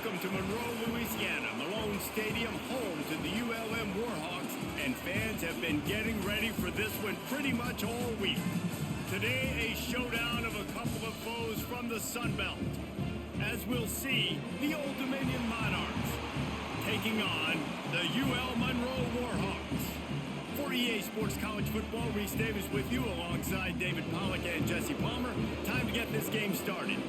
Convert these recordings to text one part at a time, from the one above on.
Welcome to Monroe, Louisiana, Malone Stadium, home to the ULM Warhawks, and fans have been getting ready for this one pretty much all week. Today, a showdown of a couple of foes from the Sun Belt. As we'll see, the old Dominion Monarchs taking on the UL-Monroe Warhawks. For EA Sports College Football, Reese Davis with you alongside David Pollack and Jesse Palmer. Time to get this game started.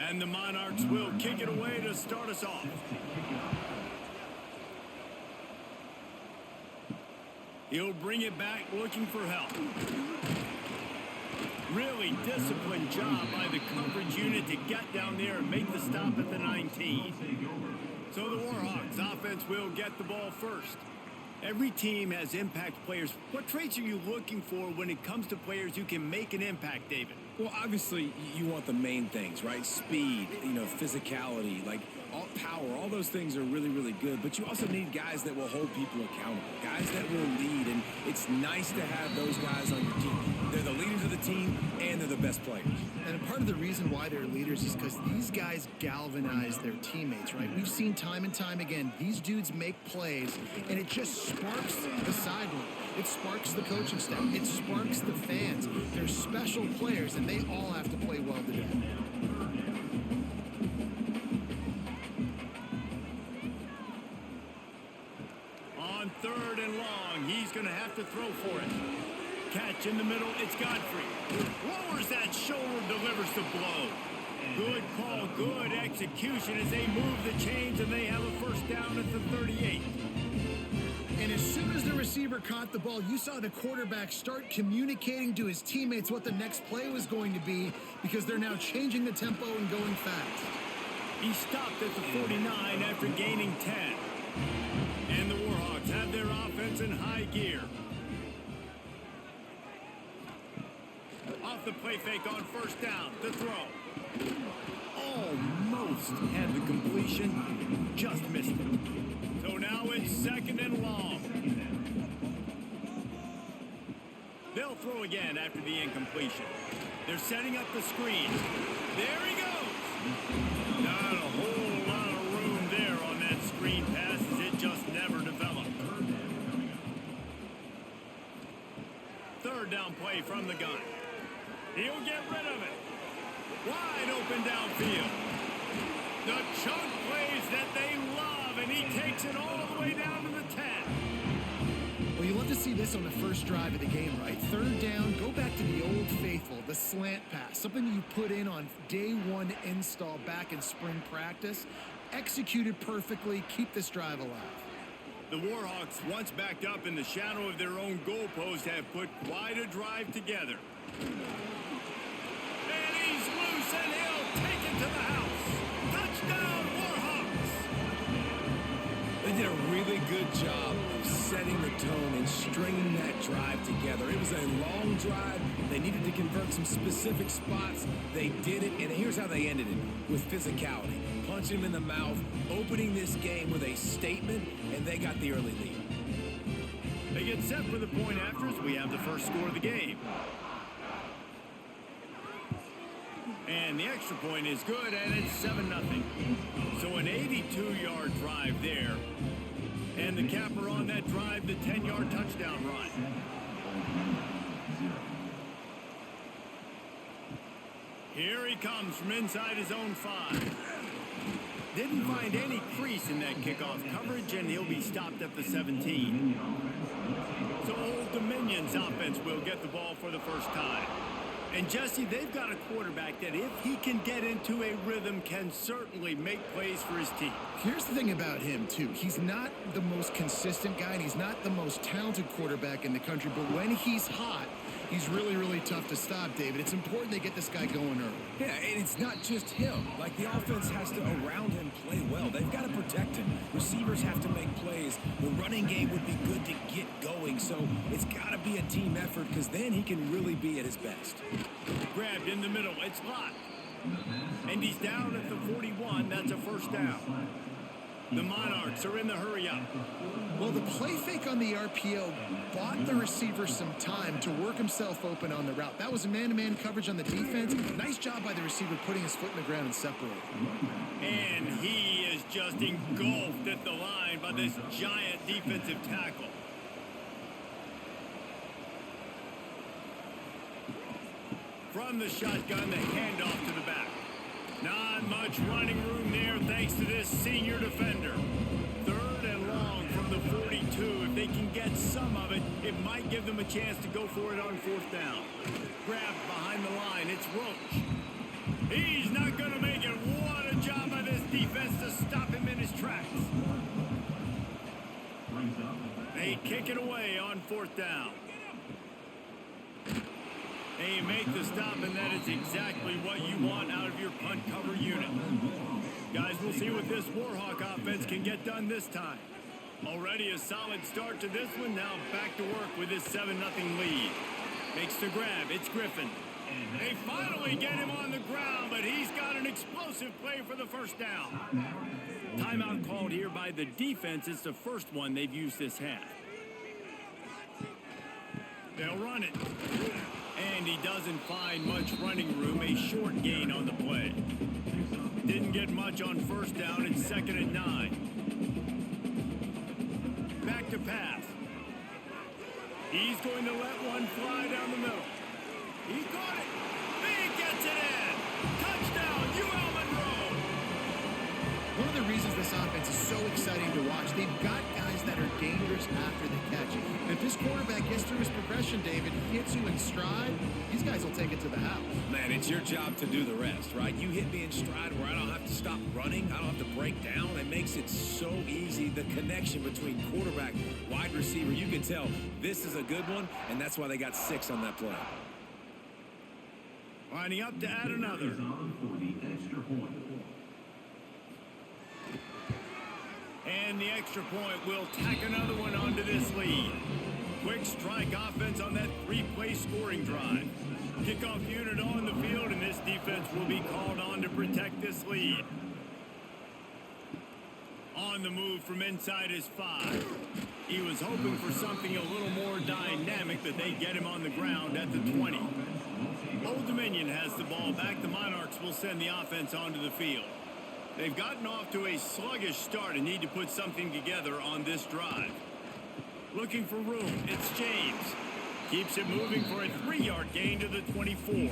And the Monarchs will kick it away to start us off. He'll bring it back looking for help. Really disciplined job by the coverage unit to get down there and make the stop at the 19. So the Warhawks offense will get the ball first. Every team has impact players. What traits are you looking for when it comes to players who can make an impact, David? Well, obviously, you want the main things, right? Speed, physicality, like power. All those things are really, really good. But you also need guys that will hold people accountable, guys that will lead. And it's nice to have those guys on your team. They're the leaders of the team, and they're the best players. And part of the reason why they're leaders is because these guys galvanize their teammates, right? We've seen time and time again, these dudes make plays, and it just sparks the sideline. It sparks the coaching staff. It sparks the fans. They're special players, and they all have to play well today. On 3rd and long, he's going to have to throw for it. Catch in the middle, it's Godfrey. Lowers that shoulder, delivers the blow. Good call, good execution as they move the chains, and they have a first down at the 38. And as soon as the receiver caught the ball, you saw the quarterback start communicating to his teammates what the next play was going to be, because they're now changing the tempo and going fast. He stopped at the 49 after gaining 10. And the Warhawks have their offense in high gear. Off the play fake on first down, the throw. Almost had the completion, just missed it. So now it's 2nd and long. They'll throw again after the incompletion. They're setting up the screen. There he goes. Not a whole lot of room there on that screen pass, as it just never developed. 3rd down play from the gun. He'll get rid of it. Wide open downfield. The chunk plays that they love, and he takes it all the way down to the 10. Well, you love to see this on the first drive of the game, right? 3rd down, go back to the old faithful, the slant pass, something you put in on day 1 install back in spring practice. Executed perfectly, keep this drive alive. The Warhawks, once backed up in the shadow of their own goalpost, have put quite a drive together. And he's loose, and he'll take it to the house. Touchdown, Warhawks! They did a really good job of setting the tone and stringing that drive together. It was a long drive. They needed to convert some specific spots. They did it, and here's how they ended it, with physicality. Punch him in the mouth, opening this game with a statement, and they got the early lead. They get set for the point after as we have the first score of the game. And the extra point is good, and it's 7-0. So an 82-yard drive there. And the capper on that drive, the 10-yard touchdown run. Here he comes from inside his own 5. Didn't find any crease in that kickoff coverage, and he'll be stopped at the 17. So Old Dominion's offense will get the ball for the first time. And Jesse, they've got a quarterback that, if he can get into a rhythm, can certainly make plays for his team. Here's the thing about him, too. He's not the most consistent guy, and he's not the most talented quarterback in the country, but when he's hot, he's really, really tough to stop, David. It's important they get this guy going early. Yeah, and it's not just him. Like, the offense has to, around him, play well. They've got to protect him. Receivers have to make plays. The running game would be good to get going, so it's got to be a team effort, because then he can really be at his best. Grabbed in the middle. It's locked. And he's down at the 41. That's a first down. The Monarchs are in the hurry-up. Well, the play fake on the RPO bought the receiver some time to work himself open on the route. That was a man-to-man coverage on the defense. Nice job by the receiver putting his foot in the ground and separating. And he is just engulfed at the line by this giant defensive tackle. From the shotgun, the handoff to the back. Not much running room there thanks to this senior defender. Third and long from the 42. If they can get some of it, it might give them a chance to go for it on fourth down. Grabbed behind the line. It's Roach. He's not going to make it. What a job by this defense to stop him in his tracks. They kick it away on fourth down. They make the stop, and that is exactly what you want out of your punt cover unit. Guys, we'll see what this Warhawk offense can get done this time. Already a solid start to this one. Now back to work with this 7-0 lead. Makes the grab. It's Griffin. They finally get him on the ground, but he's got an explosive play for the first down. Timeout called here by the defense. It's the first one they've used this half. They'll run it. And he doesn't find much running room. A short gain on the play. Didn't get much on first down. It's 2nd and 9. Back to pass. He's going to let one fly down the middle. He got it. He gets it in. Touchdown, UL-Monroe. One of the reasons this offense is so exciting to watch, they've got guys that are dangerous after the catch. And if this quarterback gets through his progression, David, hits you in stride, these guys will take it to the house. Man, it's your job to do the rest, right? You hit me in stride where I don't have to stop running. I don't have to break down. It makes it so easy. The connection between quarterback, wide receiver, you can tell this is a good one, and that's why they got 6 on that play. Lining up to add another. And the extra point will tack another one onto this lead. Quick strike offense on that 3-play scoring drive. Kickoff unit on the field, and this defense will be called on to protect this lead. On the move from inside his 5. He was hoping for something a little more dynamic, but they get him on the ground at the 20. Old Dominion has the ball back. The Monarchs will send the offense onto the field. They've gotten off to a sluggish start and need to put something together on this drive. Looking for room. It's James. Keeps it moving for a 3-yard gain to the 24.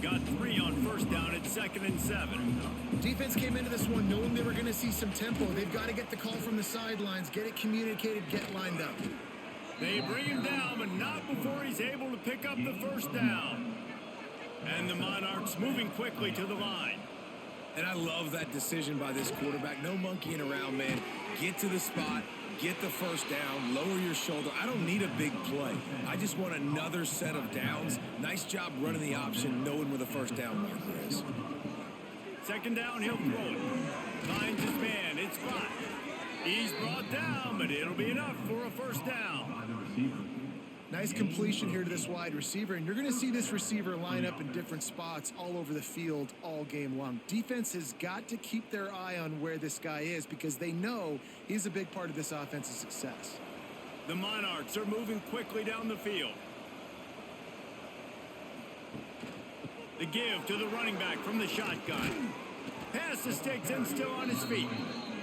Got 3 on first down at 2nd and 7. Defense came into this one knowing they were going to see some tempo. They've got to get the call from the sidelines, get it communicated, get lined up. They bring him down, but not before he's able to pick up the first down. And the Monarchs moving quickly to the line. And I love that decision by this quarterback. No monkeying around, man. Get to the spot, get the first down, lower your shoulder. I don't need a big play. I just want another set of downs. Nice job running the option, knowing where the first down marker is. 2nd down, he'll throw it. Finds his man. It's Scott. He's brought down, but it'll be enough for a first down. Nice completion here to this wide receiver, and you're going to see this receiver line up in different spots all over the field all game long. Defense has got to keep their eye on where this guy is because they know he's a big part of this offense's success. The Monarchs are moving quickly down the field. The give to the running back from the shotgun. Pass to Sticks and still on his feet.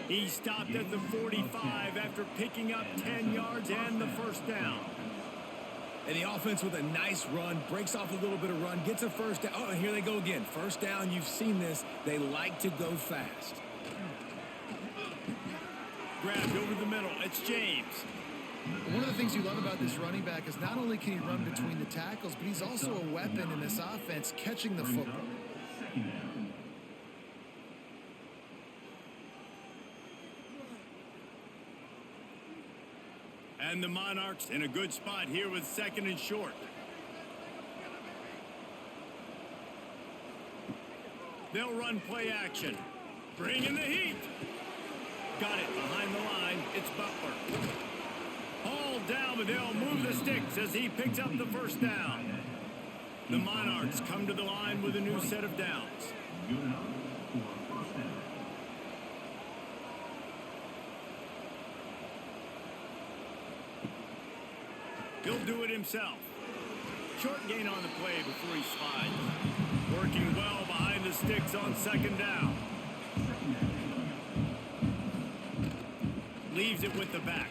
He stopped at the 45 after picking up 10 yards and the first down. And the offense with a nice run, breaks off a little bit of run, gets a first down. Oh, and here they go again. First down, you've seen this. They like to go fast. Grabbed over the middle. It's James. One of the things you love about this running back is not only can he run between the tackles, but he's also a weapon in this offense, catching the football. And the Monarchs in a good spot here with 2nd and short. They'll run play action. Bring in the heat. Got it behind the line. It's Butler. Hauled down, but they'll move the sticks as he picks up the first down. The Monarchs come to the line with a new set of downs. himself. Short gain on the play before he slides. Working well behind the sticks on second down. Leaves it with the back.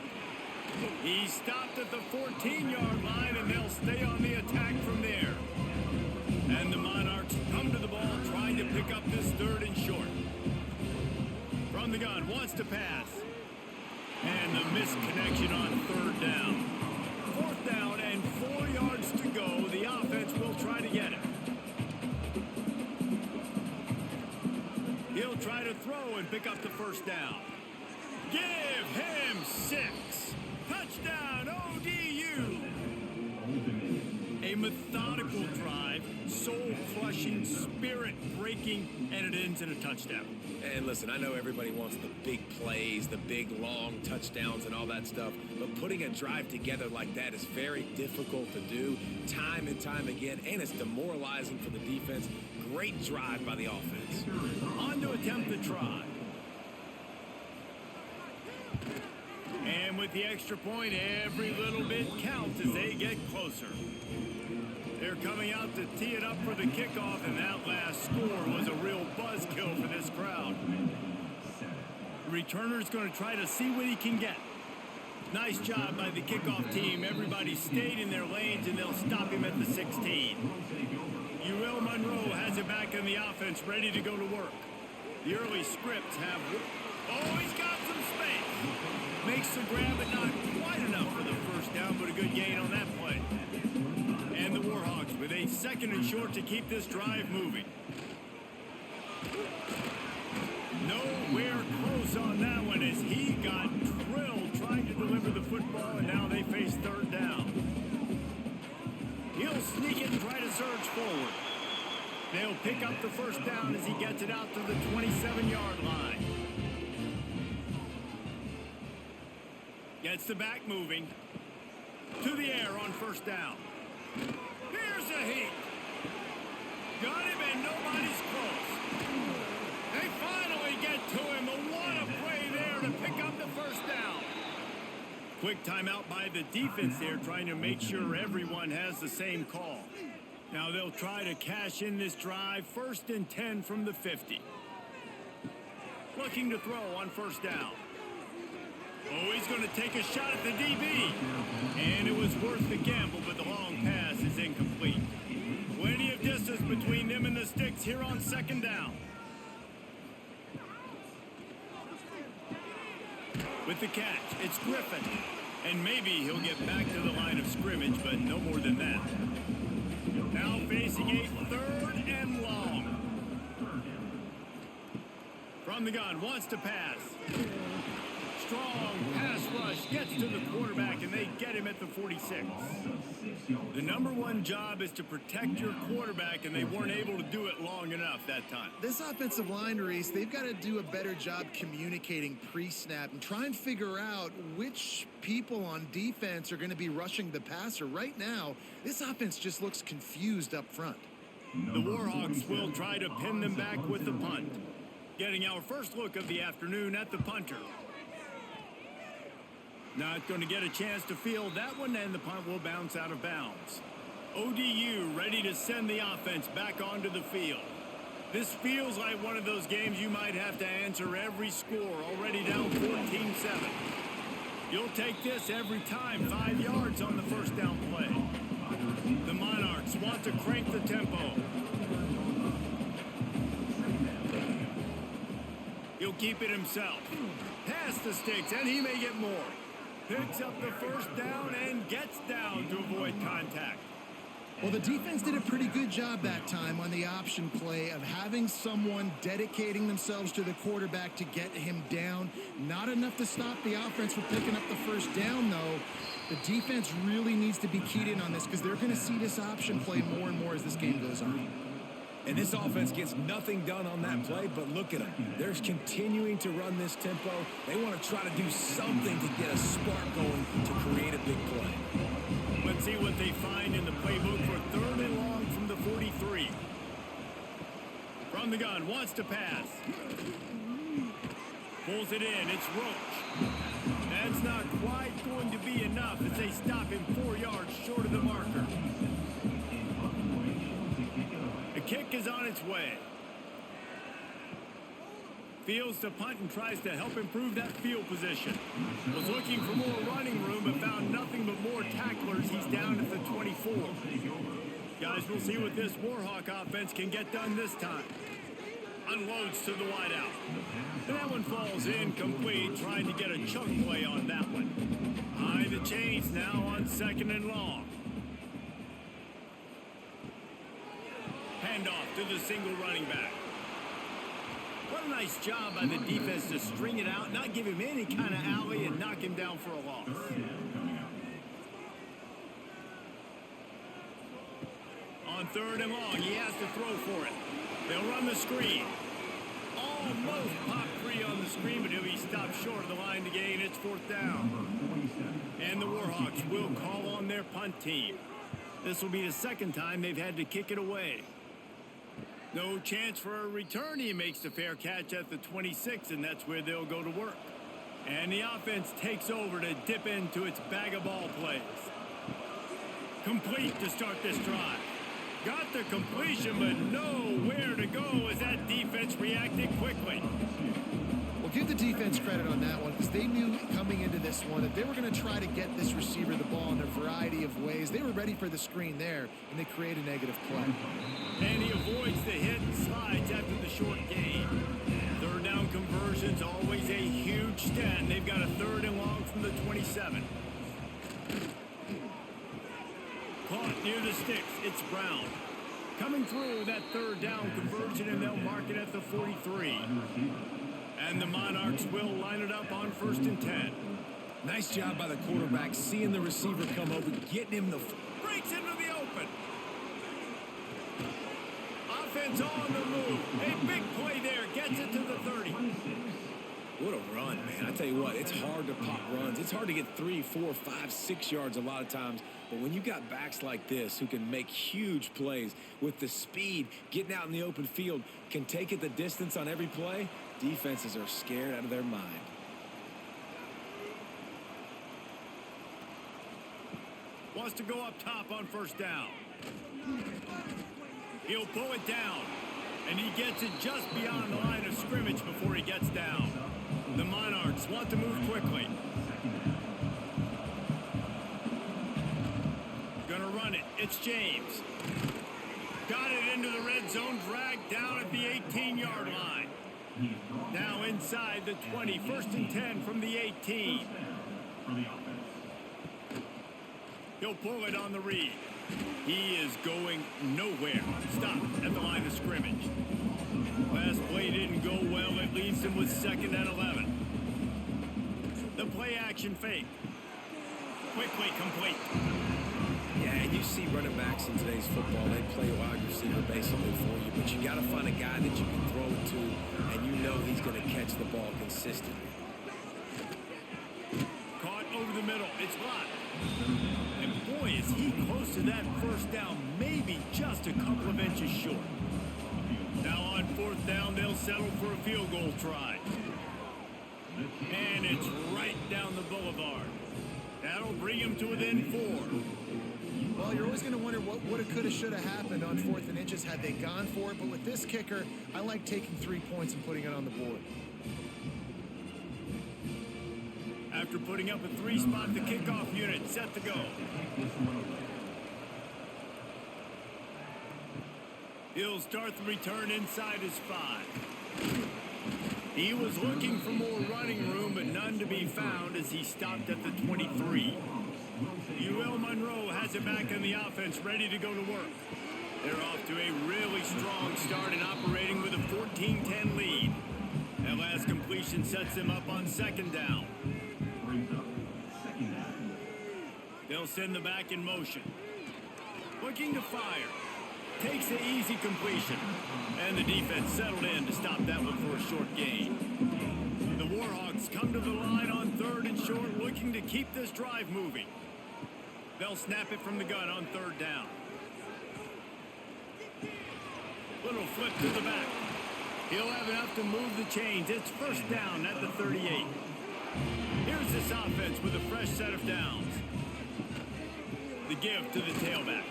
He stopped at the 14-yard line, and they'll stay on the attack from there. And the Monarchs come to the ball, trying to pick up this third and short. From the gun, wants to pass. And the missed connection on third down. Fourth down and 4 yards to go. The offense will try to get it. He'll try to throw and pick up the first down. Give him 6. Touchdown, ODU. A methodical drive, soul-crushing, spirit-breaking, and it ends in a touchdown. And listen, I know everybody wants the big plays, the big, long touchdowns and all that stuff, but putting a drive together like that is very difficult to do time and time again, and it's demoralizing for the defense. Great drive by the offense. On to attempt the try. And with the extra point, every little bit counts as they get closer. They're coming out to tee it up for the kickoff, and that last score was a real buzzkill for this crowd. The returner's going to try to see what he can get. Nice job by the kickoff team. Everybody stayed in their lanes, and they'll stop him at the 16. Louisiana-Monroe has it back in the offense, ready to go to work. The early scripts have... Oh, he's got some space. Makes the grab, but not quite enough for the first down, but a good gain on that play. And the Warhawks with a second and short to keep this drive moving. Nowhere close on that one as he got drilled trying to deliver the football, and now they face third down. He'll sneak it and try to surge forward. They'll pick up the first down as he gets it out to the 27-yard line. Gets the back moving. To the air on first down. Here's a heat. Got him and nobody's close. They finally get to him. But what a play there to pick up the first down. Quick timeout by the defense there, trying to make sure everyone has the same call. Now they'll try to cash in this drive. 1st and 10 from the 50. Looking to throw on first down. Oh, he's going to take a shot at the DB. And it was worth the gamble, but the long pass is incomplete. Plenty of distance between them and the sticks here on second down. With the catch, it's Griffin. And maybe he'll get back to the line of scrimmage, but no more than that. Now facing a third and long. From the gun, wants to pass. Strong pass rush, gets to the quarterback, and they get him at the 46. The number one job is to protect your quarterback, and they weren't able to do it long enough that time. This offensive line, Reese, they've got to do a better job communicating pre-snap and try and figure out which people on defense are going to be rushing the passer. Right now, this offense just looks confused up front. The Warhawks will try to pin them back with the punt. Getting our first look of the afternoon at the punter. Not going to get a chance to field that one, and the punt will bounce out of bounds. ODU ready to send the offense back onto the field. This feels like one of those games you might have to answer every score, already down 14-7. You'll take this every time, 5 yards on the first down play. The Monarchs want to crank the tempo. He'll keep it himself. Past the sticks, and he may get more. Picks up the first down and gets down to avoid contact. Well, the defense did a pretty good job that time on the option play of having someone dedicating themselves to the quarterback to get him down. Not enough to stop the offense from picking up the first down, though. The defense really needs to be keyed in on this because they're going to see this option play more and more as this game goes on. And this offense gets nothing done on that play, but look at them. They're continuing to run this tempo. They want to try to do something to get a spark going to create a big play. Let's see what they find in the playbook for third and long from the 43. From the gun, wants to pass. Pulls it in, it's Roach. That's not quite going to be enough as they stop him 4 yards short of the marker. The kick is on its way. Fields the punt and tries to help improve that field position. Was looking for more running room but found nothing but more tacklers. He's down at the 24. Guys, we'll see what this Warhawk offense can get done this time. Unloads to the wideout. And that one falls incomplete, trying to get a chunk play on that one. Behind the chains now on 2nd and long. Handoff to the single running back. What a nice job by the defense to string it out, not give him any kind of alley, and knock him down for a loss. On 3rd and long, he has to throw for it. They'll run the screen. Almost popped free on the screen, but he'll be stopped short of the line to gain. It's 4th down. And the Warhawks will call on their punt team. This will be the 2nd time they've had to kick it away. No chance for a return. He makes the fair catch at the 26, and that's where they'll go to work. And the offense takes over to dip into its bag of ball plays. Complete to start this drive. Got the completion, but nowhere to go as that defense reacted quickly. Well, give the defense credit on that one, because they knew coming into this one that they were going to try to get this receiver the ball in a variety of ways. They were ready for the screen there, and they create a negative play. And he avoids the hit and slides after the short gain. 3rd down conversion's always a huge stand. They've got a 3rd and long from the 27. Caught near the sticks. It's Brown. Coming through that 3rd down conversion, and they'll mark it at the 43. And the Monarchs will line it up on 1st and 10. Nice job by the quarterback, seeing the receiver come over, getting him the... Breaks into the open. Offense on the move. A big play there. Gets it to the 30. What a run, man. I tell you what, it's hard to pop runs. It's hard to get 3, 4, 5, 6 yards a lot of times. But when you got backs like this who can make huge plays with the speed, getting out in the open field, can take it the distance on every play, defenses are scared out of their mind. Wants to go up top on 1st down. He'll pull it down. And he gets it just beyond the line of scrimmage before he gets down. The Monarchs want to move quickly. Gonna run it. It's James. Got it into the red zone, dragged down at the 18-yard line. Now inside the 20, 1st and 10 from the 18. He'll pull it on the read. He is going nowhere. Stop at the line of scrimmage. Last play didn't go well. It leaves him with 2nd and 11. The play action fake. Quickly complete. Yeah, and you see running backs in today's football, they play wide receiver basically for you, but you got to find a guy that you can throw it to, and you know he's going to catch the ball consistently. Caught over the middle. It's blocked. And boy, is he close to that 1st down, maybe just a couple of inches short. Now on 4th down, they'll settle for a field goal try. And it's right down the boulevard. That'll bring him to within 4. Well, you're always going to wonder what would have, could have, should have happened on 4th and inches had they gone for it. But with this kicker, I like taking 3 points and putting it on the board. After putting up a 3-spot, the kickoff unit set to go. He'll start the return inside his 5. He was looking for more running room, but none to be found as he stopped at the 23. Monroe has it back in the offense, ready to go to work. They're off to a really strong start and operating with a 14-10 lead. That last completion sets them up on 2nd down. They'll send the back in motion. Looking to fire. Takes the easy completion. And the defense settled in to stop that one for a short gain. The Warhawks come to the line on 3rd and short, looking to keep this drive moving. They'll snap it from the gun on 3rd down. Little flip to the back. He'll have enough to move the chains. It's 1st down at the 38. Here's the this offense with a fresh set of downs. The give to the tailback.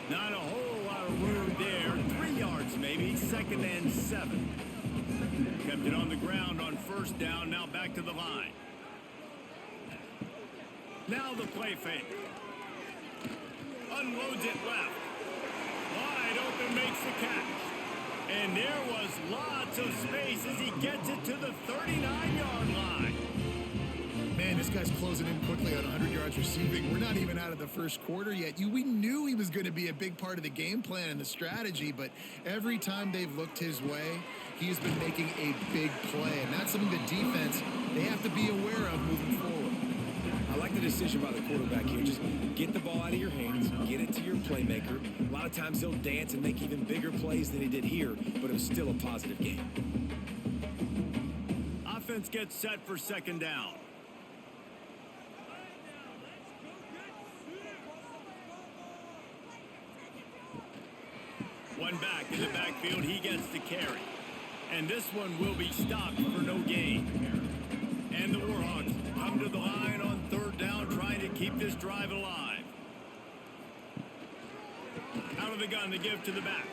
Not a whole lot of room there. 3 yards maybe. 2nd and 7. Kept it on the ground on 1st down. Now back to the line. Now the play fake. Unloads it left. Wide open, makes the catch. And there was lots of space as he gets it to the 39-yard line. Man, this guy's closing in quickly on 100 yards receiving. We're not even out of the first quarter yet. We knew he was going to be a big part of the game plan and the strategy, but every time they've looked his way, he's been making a big play. And that's something the defense, they have to be aware of moving forward. I like the decision by the quarterback here. Just get the ball out of your hands, get it to your playmaker. A lot of times he'll dance and make even bigger plays than he did here, but it was still a positive game. Offense gets set for 2nd down. One back in the backfield, he gets the carry. And this one will be stopped for no gain. And the Warhawks come to the line on 3rd down, trying to keep this drive alive. Out of the gun, the give to the back.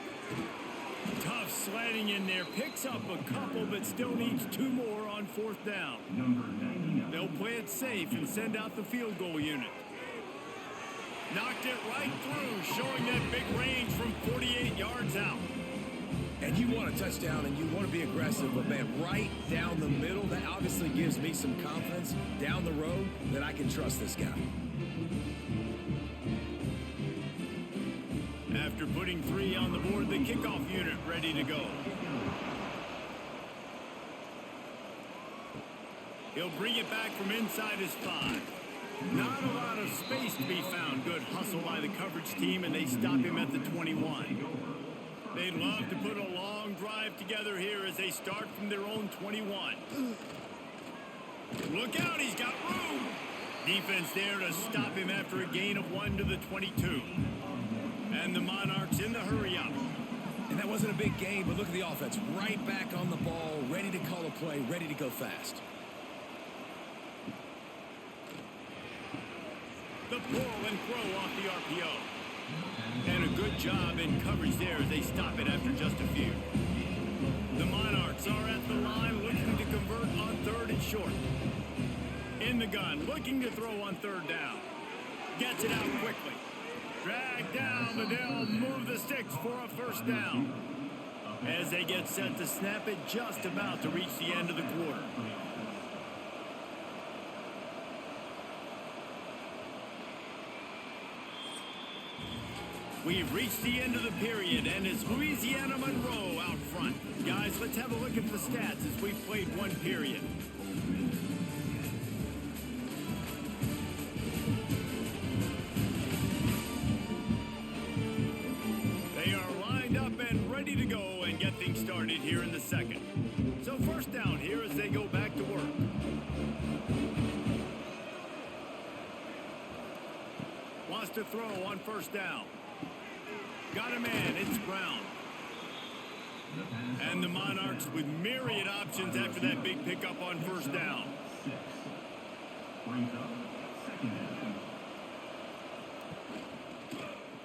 Tough sledding in there, picks up a couple, but still needs 2 more on 4th down. They'll play it safe and send out the field goal unit. Knocked it right through, showing that big range from 48 yards out. And you want a touchdown and you want to be aggressive, but man, right down the middle, that obviously gives me some confidence down the road that I can trust this guy. After putting 3 on the board, the kickoff unit ready to go. He'll bring it back from inside his 5. Not a lot of space to be found. Good hustle by the coverage team, and they stop him at the 21. They'd love to put a long drive together here as they start from their own 21. Look out, he's got room. Defense there to stop him after a gain of 1 to the 22. And the Monarchs in the hurry up. And that wasn't a big game, but look at the offense. Right back on the ball, ready to call a play, ready to go fast. The pull and throw off the RPO. And a good job in coverage there as they stop it after just a few. The Monarchs are at the line looking to convert on 3rd and short. In the gun, looking to throw on 3rd down. Gets it out quickly. Dragged down, but they'll move the sticks for a 1st down. As they get set to snap it, just about to reach the end of the quarter. We've reached the end of the period, and it's Louisiana-Monroe out front. Guys, let's have a look at the stats as we've played 1 period. They are lined up and ready to go and get things started here in the 2nd. So 1st down here as they go back to work. Wants to throw on 1st down. Got a man, it's Brown. And the Monarchs with myriad options after that big pickup on 1st down.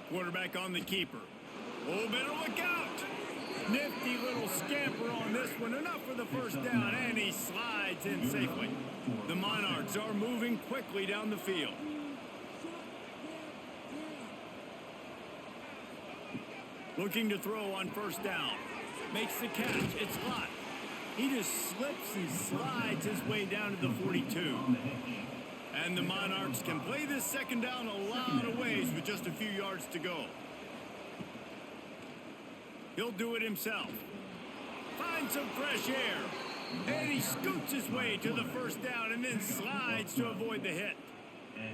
Quarterback on the keeper. Oh, better look out. Nifty little scamper on this one. Enough for the 1st down, and he slides in safely. The Monarchs are moving quickly down the field. Looking to throw on 1st down. Makes the catch. It's Lott. He just slips and slides his way down to the 42. And the Monarchs can play this 2nd down a lot of ways with just a few yards to go. He'll do it himself. Finds some fresh air. And he scoots his way to the 1st down and then slides to avoid the hit.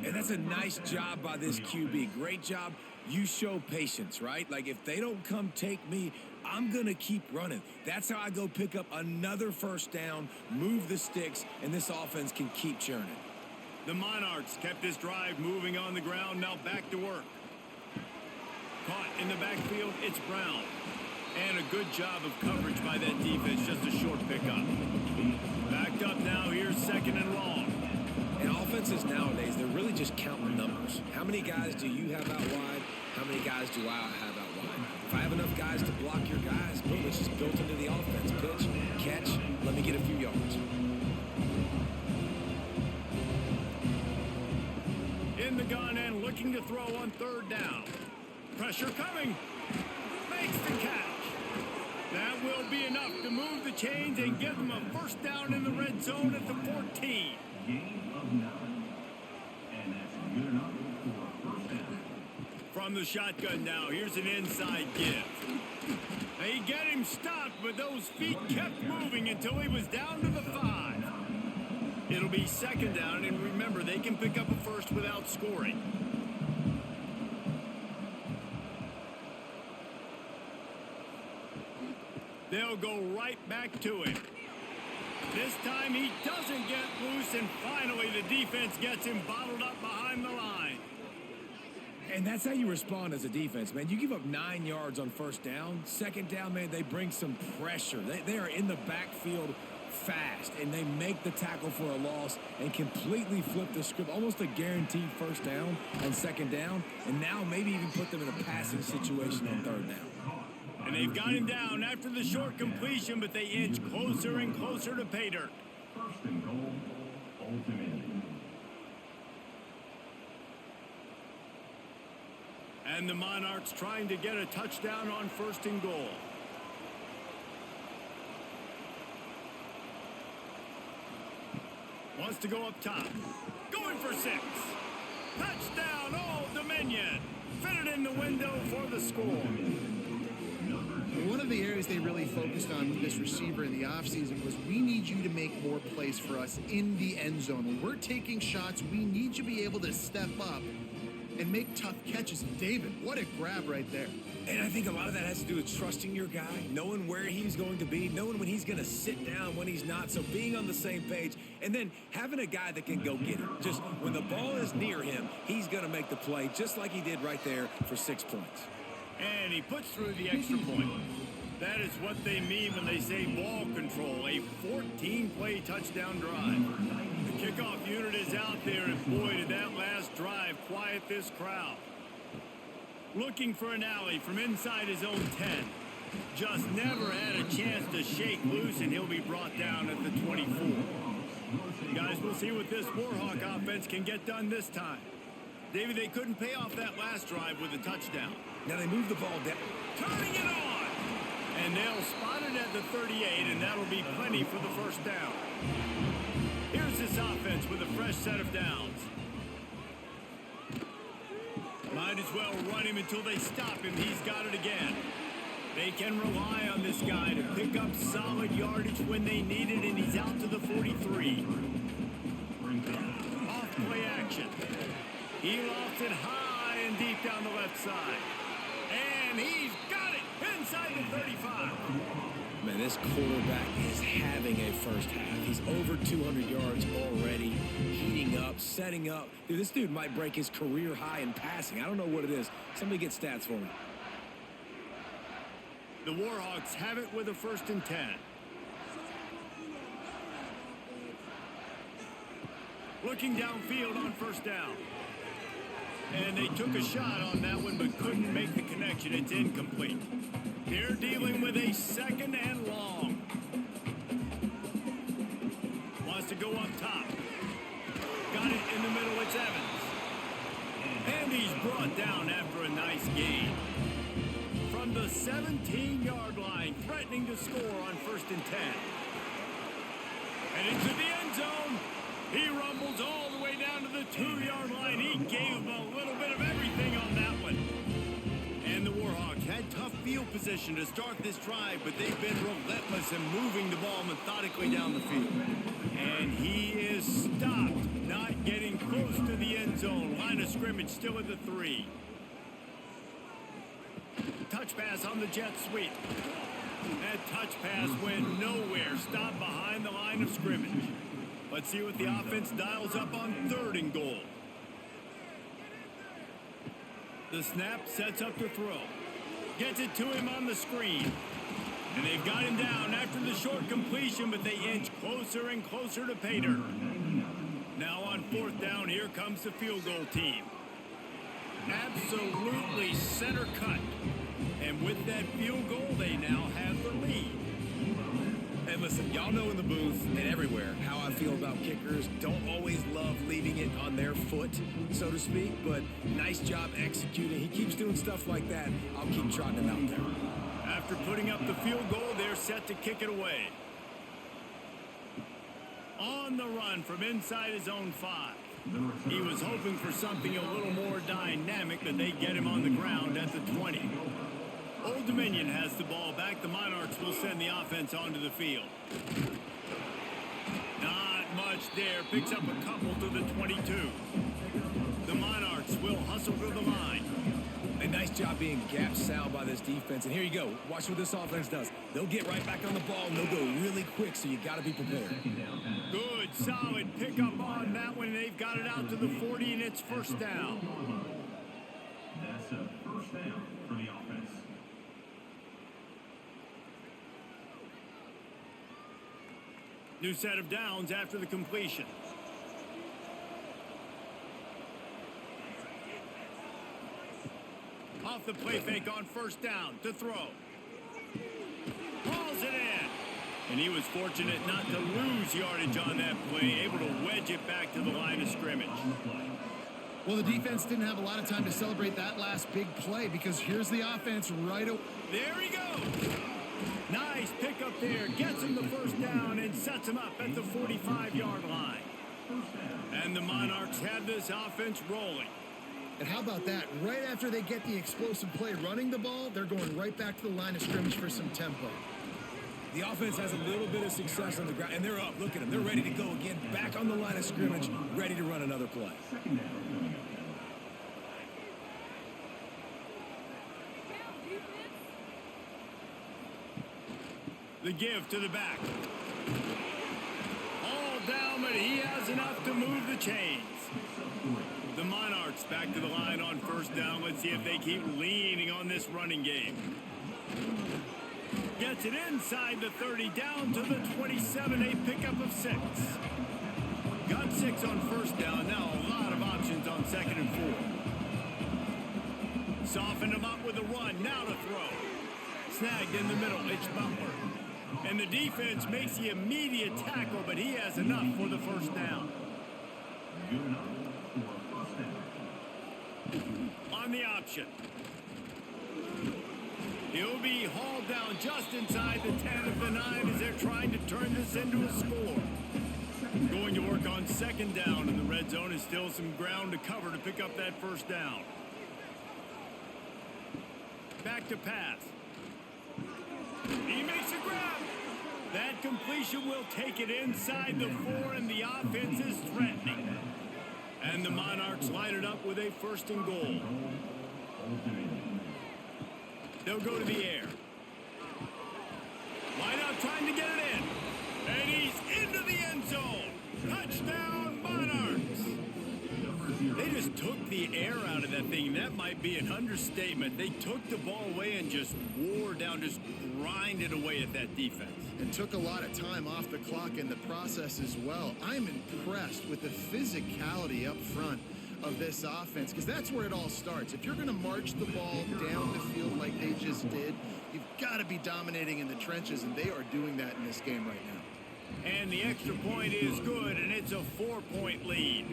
And that's a nice job by this QB. Great job. You show patience, right? Like, if they don't come take me, I'm going to keep running. That's how I go pick up another 1st down, move the sticks, and this offense can keep churning. The Monarchs kept this drive moving on the ground, now back to work. Caught in the backfield, it's Brown. And a good job of coverage by that defense, just a short pickup. Backed up now, here's 2nd and long. And offenses nowadays, they're really just counting numbers. How many guys do you have out wide? How many guys do I have out wide? If I have enough guys to block your guys, boom, it's just built into the offense. Pitch, catch, let me get a few yards. In the gun and looking to throw on third down. Pressure coming. Makes the catch. That will be enough to move the chains and give them a first down in the red zone at the 14. Gain of 9. And that's good enough for a first down. From the shotgun now, here's an inside give. They get him stopped, but those feet kept moving until he was down to the 5. It'll be second down, and remember, they can pick up a first without scoring. They'll go right back to him. This time he doesn't get loose, and finally the defense gets him bottled up behind the line. And that's how you respond as a defense, man. You give up 9 yards on first down. Second down, man, they bring some pressure. They are in the backfield fast, and they make the tackle for a loss and completely flip the script. Almost a guaranteed first down on second down, and now maybe even put them in a passing situation on third down. And they've got him down after the short completion, but they inch closer and closer to pay dirt. First and goal, ultimate. And the Monarchs trying to get a touchdown on first and goal. Wants to go up top. Going for 6. Touchdown, Old Dominion. Fitted in the window for the score. One of the areas they really focused on with this receiver in the offseason was we need you to make more plays for us in the end zone. When we're taking shots, we need you to be able to step up and make tough catches. And David, what a grab right there. And I think a lot of that has to do with trusting your guy, knowing where he's going to be, knowing when he's going to sit down, when he's not. So being on the same page, and then having a guy that can go get him. Just when the ball is near him, he's going to make the play, just like he did right there for 6 points. And he puts through the extra point. That is what they mean when they say ball control, a 14-play touchdown drive. The kickoff unit is out there, and boy, did that last drive quiet this crowd. Looking for an alley from inside his own 10. Just never had a chance to shake loose, and he'll be brought down at the 24. Guys, we'll see what this Warhawk offense can get done this time. David, they couldn't pay off that last drive with a touchdown. Now they move the ball down. Turning it on! And they'll spot it at the 38, and that'll be plenty for the first down. Here's this offense with a fresh set of downs. Might as well run him until they stop him. He's got it again. They can rely on this guy to pick up solid yardage when they need it, and he's out to the 43. Off play action. He lofts it high and deep down the left side. And he's got it inside the 35. Man, this quarterback is having a first half. He's over 200 yards already, heating up, setting up. Dude, this dude might break his career high in passing. I don't know what it is. Somebody get stats for me. The Warhawks have it with a 1st and 10. Looking downfield on first down. And they took a shot on that one, but couldn't make the connection. It's incomplete. They're dealing with a 2nd and long. Wants to go up top. Got it in the middle. It's Evans. And he's brought down after a nice gain. From the 17-yard line, threatening to score on 1st and 10. And into the end zone. He rumbles all the way down to the 2-yard line. He gave him a little bit of everything on that one. And the Warhawks had tough field position to start this drive, but they've been relentless in moving the ball methodically down the field. And he is stopped, not getting close to the end zone. Line of scrimmage still at the 3. Touch pass on the jet sweep. That touch pass went nowhere. Stopped behind the line of scrimmage. Let's see what the offense dials up on 3rd and goal. The snap sets up to throw. Gets it to him on the screen. And they've got him down after the short completion, but they inch closer and closer to pay dirt. Now on fourth down, here comes the field goal team. Absolutely center cut. And with that field goal, they now have the lead. And listen, y'all know in the booth and everywhere how I feel about kickers. Don't always love leaving it on their foot, so to speak, but nice job executing. He keeps doing stuff like that. I'll keep trotting him out there. After putting up the field goal, they're set to kick it away. On the run from inside his own 5. He was hoping for something a little more dynamic, but they get him on the ground at the 20. Old Dominion has the ball back. The Monarchs will send the offense onto the field. Not much there. Picks up a couple to the 22. The Monarchs will hustle to the line. A nice job being gap sound by this defense. And here you go. Watch what this offense does. They'll get right back on the ball, and they'll go really quick, so you got to be prepared. Good, solid pickup on that one. They've got it out to the 40, and it's first down. That's a first down for the offense. New set of downs after the completion. Off the play fake on first down to throw. Hauls it in. And he was fortunate not to lose yardage on that play, able to wedge it back to the line of scrimmage. Well, the defense didn't have a lot of time to celebrate that last big play because here's the offense right away. There he goes. Nice pickup there. Gets him the first down and sets him up at the 45-yard line. And the Monarchs have this offense rolling. And how about that? Right after they get the explosive play running the ball, they're going right back to the line of scrimmage for some tempo. The offense has a little bit of success on the ground, and they're up. Look at them. They're ready to go again. Back on the line of scrimmage, ready to run another play. The give to the back. All down, but he has enough to move the chains. The Monarchs back to the line on first down. Let's see if they keep leaning on this running game. Gets it inside the 30, down to the 27, a pickup of 6. Got 6 on first down. Now a lot of options on second and 4. Soften him up with a run. Now to throw. Snagged in the middle. It's Butler. And the defense makes the immediate tackle, but he has enough for the first down. Good enough for a first down. On the option. He'll be hauled down just inside the 10 of the 9 as they're trying to turn this into a score. Going to work on second down, and the red zone is still some ground to cover to pick up that first down. Back to pass. He makes a grab. That completion will take it inside the 4, and the offense is threatening. And the Monarchs line it up with a first and goal. They'll go to the air. Line up trying to get it in. And he's into the end zone. Touchdown, Monarchs. They just took the air out of that thing. That might be an understatement. They took the ball away and just wore down, just grinded away at that defense. And took a lot of time off the clock in the process as well. I'm impressed with the physicality up front of this offense, because that's where it all starts. If you're going to march the ball down the field like they just did, you've got to be dominating in the trenches, and they are doing that in this game right now. And the extra point is good, and it's a 4-point lead.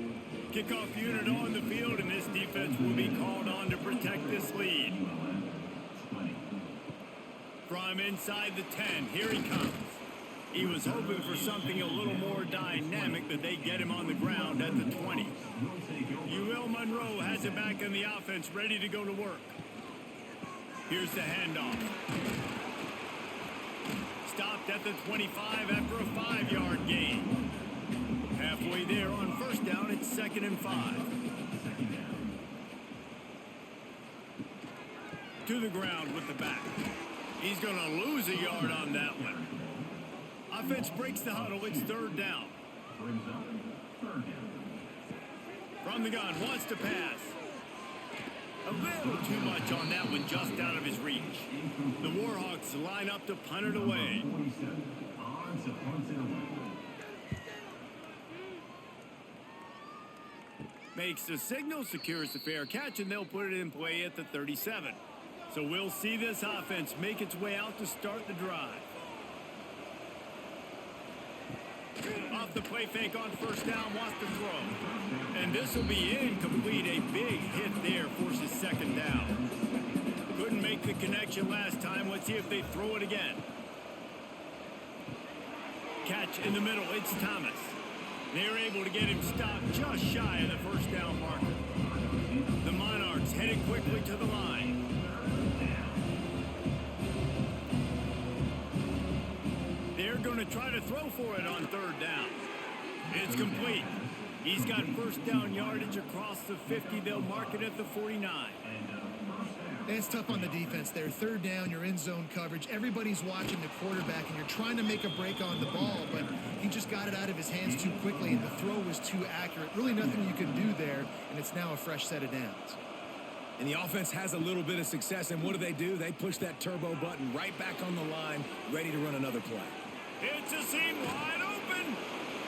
Kickoff unit on the field, and this defense will be called on to protect this lead. From inside the 10, here he comes. He was hoping for something a little more dynamic, but they get him on the ground at the 20. Louisiana-Monroe has it back in the offense, ready to go to work. Here's the handoff. Stopped at the 25 after a 5-yard gain. Halfway there on first down, it's 2nd and 5. To the ground with the back. He's going to lose a yard on that one. Offense breaks the huddle. It's 3rd down. From the gun, wants to pass. A little too much on that one, just out of his reach. The Warhawks line up to punt it away. Makes the signal, secures the fair catch, and they'll put it in play at the 37. So we'll see this offense make its way out to start the drive. Off the play fake on first down, wants to throw. And this will be incomplete. A big hit there forces second down. Couldn't make the connection last time. Let's see if they throw it again. Catch in the middle. It's Thomas. They're able to get him stopped just shy of the first down marker. The Monarchs headed quickly to the line. They're going to try to throw for it on third down. It's complete. He's got first down yardage across the 50. They'll mark it at the 49. It's tough on the defense there. Third down, you're in zone coverage. Everybody's watching the quarterback, and you're trying to make a break on the ball, but he just got it out of his hands too quickly, and the throw was too accurate. Really nothing you can do there, and it's now a fresh set of downs. And the offense has a little bit of success, and what do? They push that turbo button right back on the line, ready to run another play. It's a seam wide open.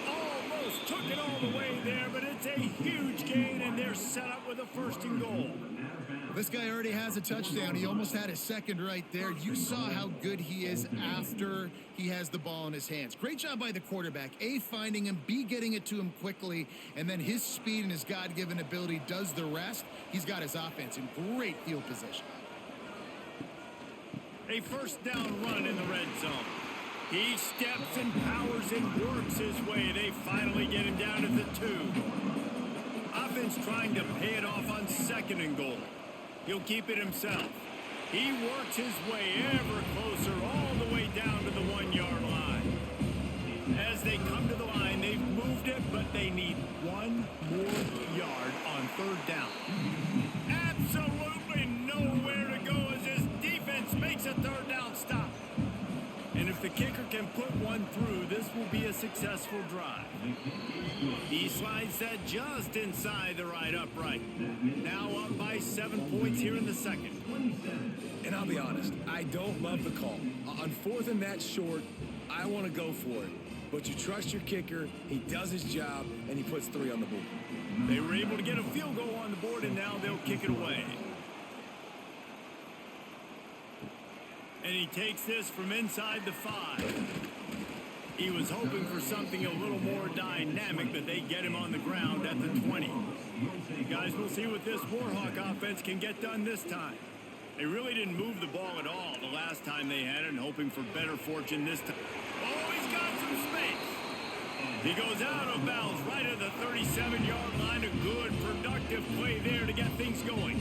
Almost took it all the way there, but it's a huge gain, and they're set up with a first and goal. This guy already has a touchdown. He almost had his second right there. You saw how good he is after he has the ball in his hands. Great job by the quarterback. A, finding him, B, getting it to him quickly, and then his speed and his God-given ability does the rest. He's got his offense in great field position. A first down run in the red zone. He steps and powers and works his way. They finally get him down to the 2. Offense trying to pay it off on second and goal. He'll keep it himself. He works his way ever closer all the way down to the 1-yard line. As they come to the line, they've moved it, but they need one more yard on third down. Absolutely nowhere to go as this defense makes a third down stop. And if the kicker can put one through, this will be a successful drive. He slides that just inside the right upright. Now up by 7 points here in the second. And I'll be honest, I don't love the call. On fourth and that short, I want to go for it. But you trust your kicker, he does his job, and he puts 3 on the board. They were able to get a field goal on the board, and now they'll kick it away. And he takes this from inside the 5. He was hoping for something a little more dynamic, but they get him on the ground at the 20. Guys, we'll see what this Warhawk offense can get done this time. They really didn't move the ball at all the last time they had it, and hoping for better fortune this time. Oh, he's got some space. He goes out of bounds right at the 37-yard line. A good, productive play there to get things going.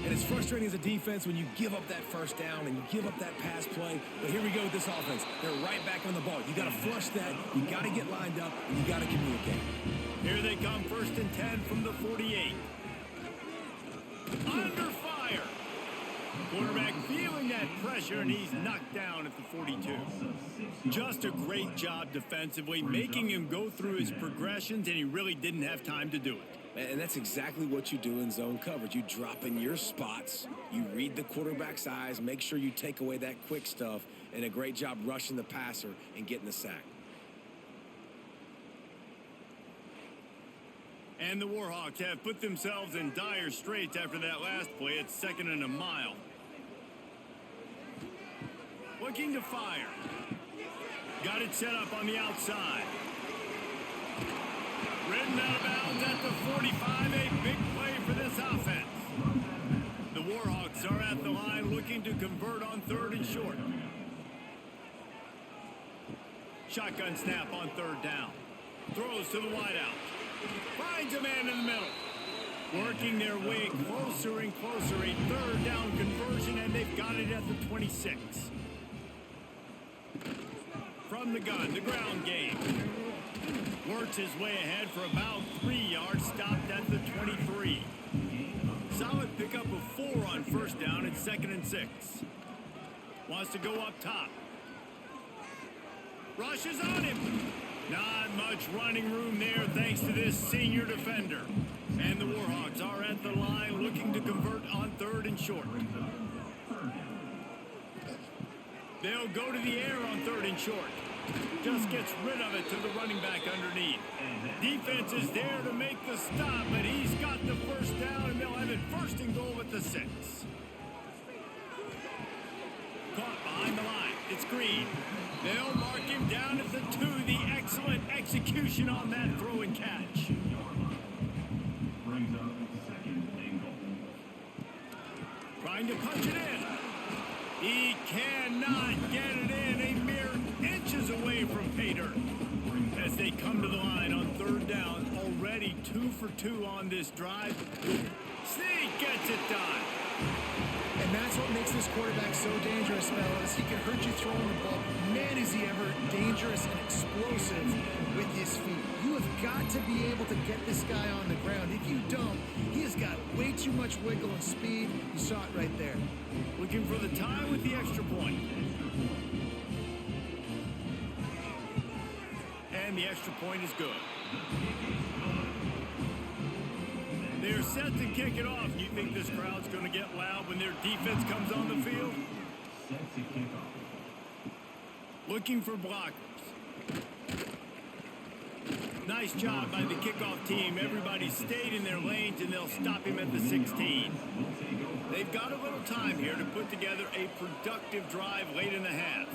And it's frustrating as a defense when you give up that first down and you give up that pass play. But here we go with this offense. They're right back on the ball. You got to flush that. You got to get lined up, and you got to communicate. Here they come, 1st and 10 from the 48. Under fire. Quarterback feeling that pressure, and he's knocked down at the 42. Just a great job defensively, making him go through his progressions, and he really didn't have time to do it. And that's exactly what you do in zone coverage. You drop in your spots, you read the quarterback's eyes, make sure you take away that quick stuff, and a great job rushing the passer and getting the sack. And the Warhawks have put themselves in dire straits after that last play. It's 2nd and a mile. Looking to fire. Got it set up on the outside. Ridden out of bounds at the 45. A big play for this offense. The Warhawks are at the line looking to convert on 3rd and short. Shotgun snap on 3rd down. Throws to the wideout. Finds a man in the middle. Working their way closer and closer. A 3rd down conversion, and they've got it at the 26. From the gun, the ground game. Works his way ahead for about 3 yards, stopped at the 23. Solid pickup of 4 on 1st down. It's 2nd and 6. Wants to go up top. Rushes on him. Not much running room there thanks to this senior defender. And the Warhawks are at the line looking to convert on 3rd and short. They'll go to the air on 3rd and short. Just gets rid of it to the running back underneath. Defense is there to make the stop, but he's got the first down, and they'll have it first and goal at the 6. Caught behind the line. It's Green. They'll mark him down at the 2. The excellent execution on that throw and catch. Brings up second and goal. Trying to punch it in. He cannot get it in. A mere inches away from pay dirt. As they come to the line on 3rd down, already 2 for 2 on this drive. Sneak gets it done. And that's what makes this quarterback so dangerous, fellas. He can hurt you throwing the ball. Man, is he ever dangerous and explosive with his feet. You have got to be able to get this guy on the ground. If you don't, he has got way too much wiggle and speed. You saw it right there. Looking for the tie with the extra point. And the extra point is good. They're set to kick it off. You think this crowd's going to get loud when their defense comes on the field? Set to kick off. Looking for blockers. Nice job by the kickoff team. Everybody stayed in their lanes, and they'll stop him at the 16. They've got a little time here to put together a productive drive late in the half.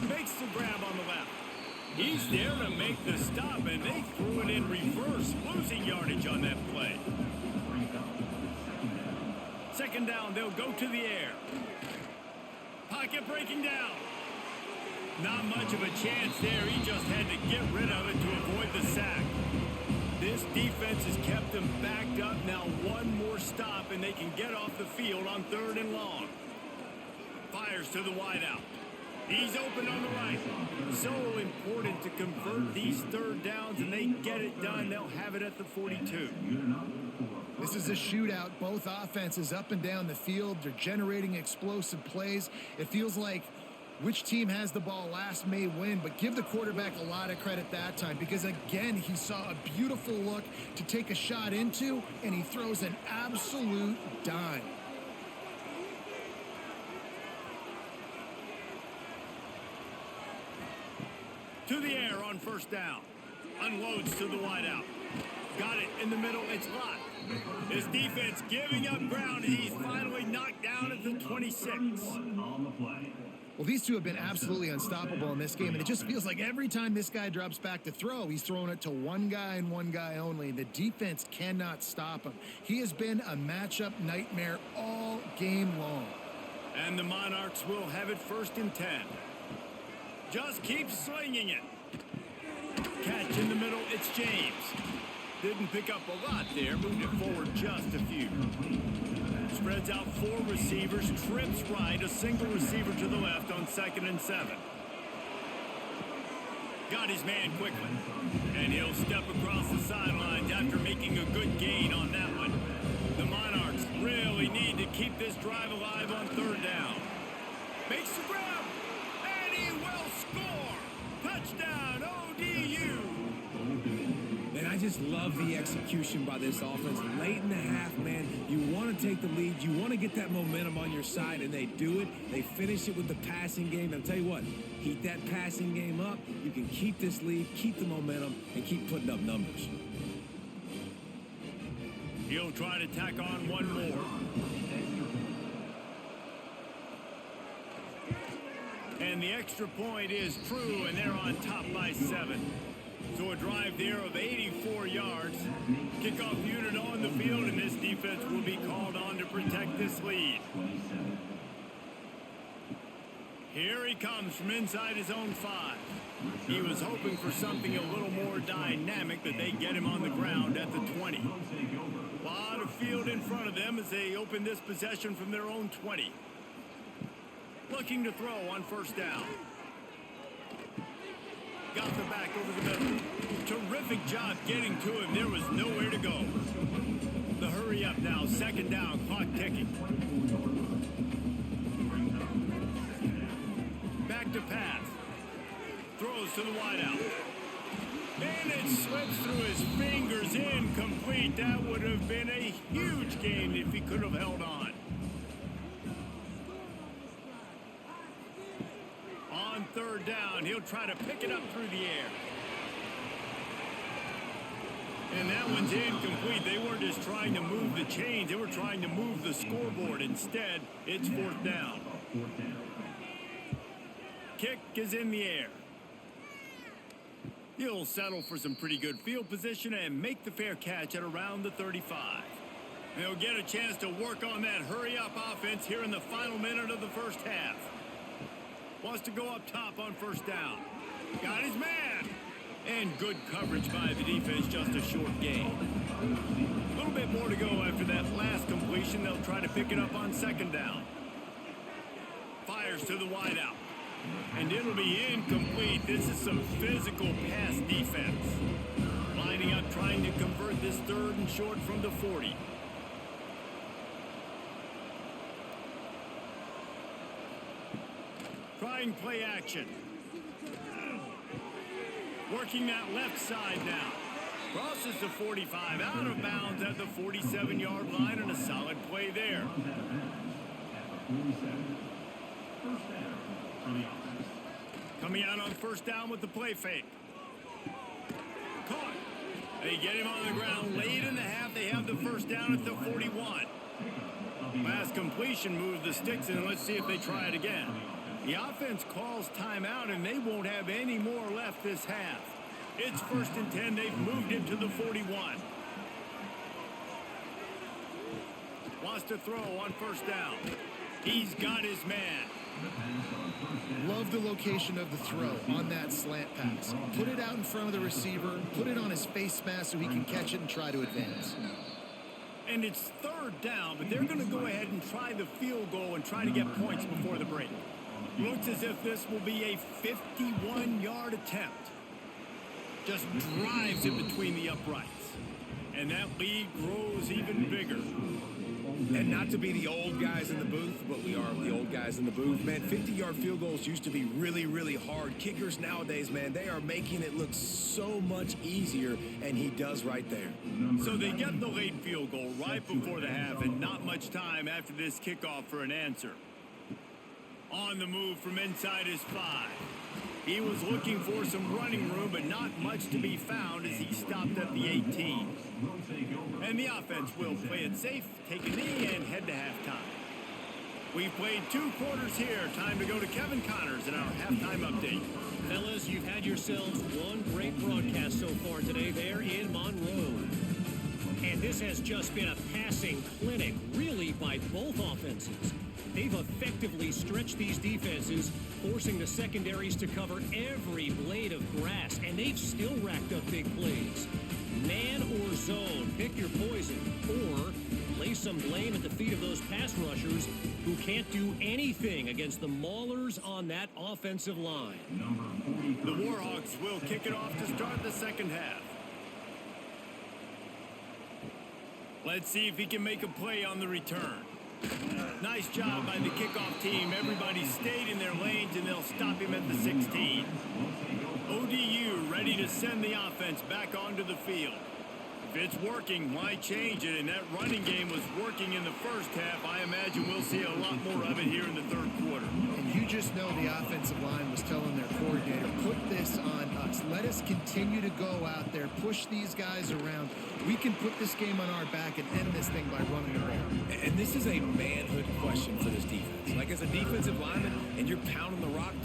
Makes the grab on the left. He's there to make the stop, and they threw it in reverse, losing yardage on that play. 2nd down, they'll go to the air. Pocket breaking down. Not much of a chance there. He just had to get rid of it to avoid the sack. This defense has kept them backed up. Now one more stop, and they can get off the field on 3rd and long. Fires to the wideout. He's open on the right. So important to convert these 3rd downs, and they get it done. They'll have it at the 42. This is a shootout. Both offenses up and down the field. They're generating explosive plays. It feels like which team has the ball last may win, but give the quarterback a lot of credit that time because, again, he saw a beautiful look to take a shot into, and he throws an absolute dime. To the air on 1st down. Unloads to the wideout. Got it in the middle. It's locked. His defense giving up ground, and he's finally knocked down at the 26. Well, these two have been absolutely unstoppable in this game, and it just feels like every time this guy drops back to throw, he's throwing it to one guy and one guy only. The defense cannot stop him. He has been a matchup nightmare all game long. And the Monarchs will have it 1st and 10. Just keep slinging it. Catch in the middle. It's James. Didn't pick up a lot there. Moved it forward just a few. Spreads out 4 receivers. Trips right. A single receiver to the left on 2nd and 7. Got his man quickly. And he'll step across the sidelines after making a good gain on that one. The Monarchs really need to keep this drive alive on 3rd down. Makes the grab. He will score! Touchdown, ODU! And I just love the execution by this offense. Late in the half, man, you want to take the lead. You want to get that momentum on your side, and they do it. They finish it with the passing game. I'll tell you what, keep that passing game up. You can keep this lead, keep the momentum, and keep putting up numbers. He'll try to tack on one more. And the extra point is true, and they're on top by 7. So a drive there of 84 yards. Kickoff unit on the field, and this defense will be called on to protect this lead. Here he comes from inside his own 5. He was hoping for something a little more dynamic, but they get him on the ground at the 20. A lot of field in front of them as they open this possession from their own 20. Looking to throw on 1st down. Got the back over the middle. Terrific job getting to him. There was nowhere to go. The hurry up now. 2nd down. Clock ticking. Back to pass. Throws to the wideout. And it slips through his fingers. Incomplete. That would have been a huge gain if he could have held on. third down. He'll try to pick it up through the air. And that one's incomplete. They weren't just trying to move the chains. They were trying to move the scoreboard. Instead, it's fourth down. Kick is in the air. He'll settle for some pretty good field position and make the fair catch at around the 35. They'll get a chance to work on that hurry-up offense here in the final minute of the first half. Wants to go up top on first down. Got his man. And good coverage by the defense, just a short gain. A little bit more to go after that last completion. They'll try to pick it up on second down. Fires to the wideout. And it'll be incomplete. This is some physical pass defense. Lining up, trying to convert this third and short from the 40. Trying play action. Working that left side now. Crosses the 45, out of bounds at the 47-yard line, and a solid play there. Coming out on first down with the play fake. Caught. They get him on the ground late in the half. They have the first down at the 41. Last completion moves the sticks, and let's see if they try it again. The offense calls timeout, and they won't have any more left this half. It's 1st and 10. They've moved it to the 41. Wants to throw on first down. He's got his man. Love the location of the throw on that slant pass. Put it out in front of the receiver. Put it on his face mask so he can catch it and try to advance. And it's third down, but they're going to go ahead and try the field goal and try to get points before the break. Looks as if this will be a 51-yard attempt. Just drives it between the uprights. And that lead grows even bigger. And not to be the old guys in the booth, but we are the old guys in the booth. Man, 50-yard field goals used to be really, really hard. Kickers nowadays, man, they are making it look so much easier, and he does right there. So they get the late field goal right before the half, and not much time after this kickoff for an answer. On the move from inside his 5. He was looking for some running room, but not much to be found as he stopped at the 18. And the offense will play it safe, take a knee, and head to halftime. We've played 2 quarters here. Time to go to Kevin Connors in our halftime update. Fellas, you've had yourselves one great broadcast so far today there in Monroe. And this has just been a passing clinic, really, by both offenses. They've effectively stretched these defenses, forcing the secondaries to cover every blade of grass, and they've still racked up big plays. Man or zone, pick your poison, or lay some blame at the feet of those pass rushers who can't do anything against the maulers on that offensive line. The Warhawks will kick it off to start the second half. Let's see if he can make a play on the return. Nice job by the kickoff team. Everybody stayed in their lanes, and they'll stop him at the 16. ODU ready to send the offense back onto the field. If it's working, why change it? And that running game was working in the first half. I imagine we'll see a lot more of it here in the third quarter. And you just know the offensive line was telling their coordinator, put this on us. Let us continue to go out there, push these guys around. We can put this game on our back and end this thing by running the ball. And this is a manhood question for this defense. Like, as a defensive lineman, and you're pounding the rock,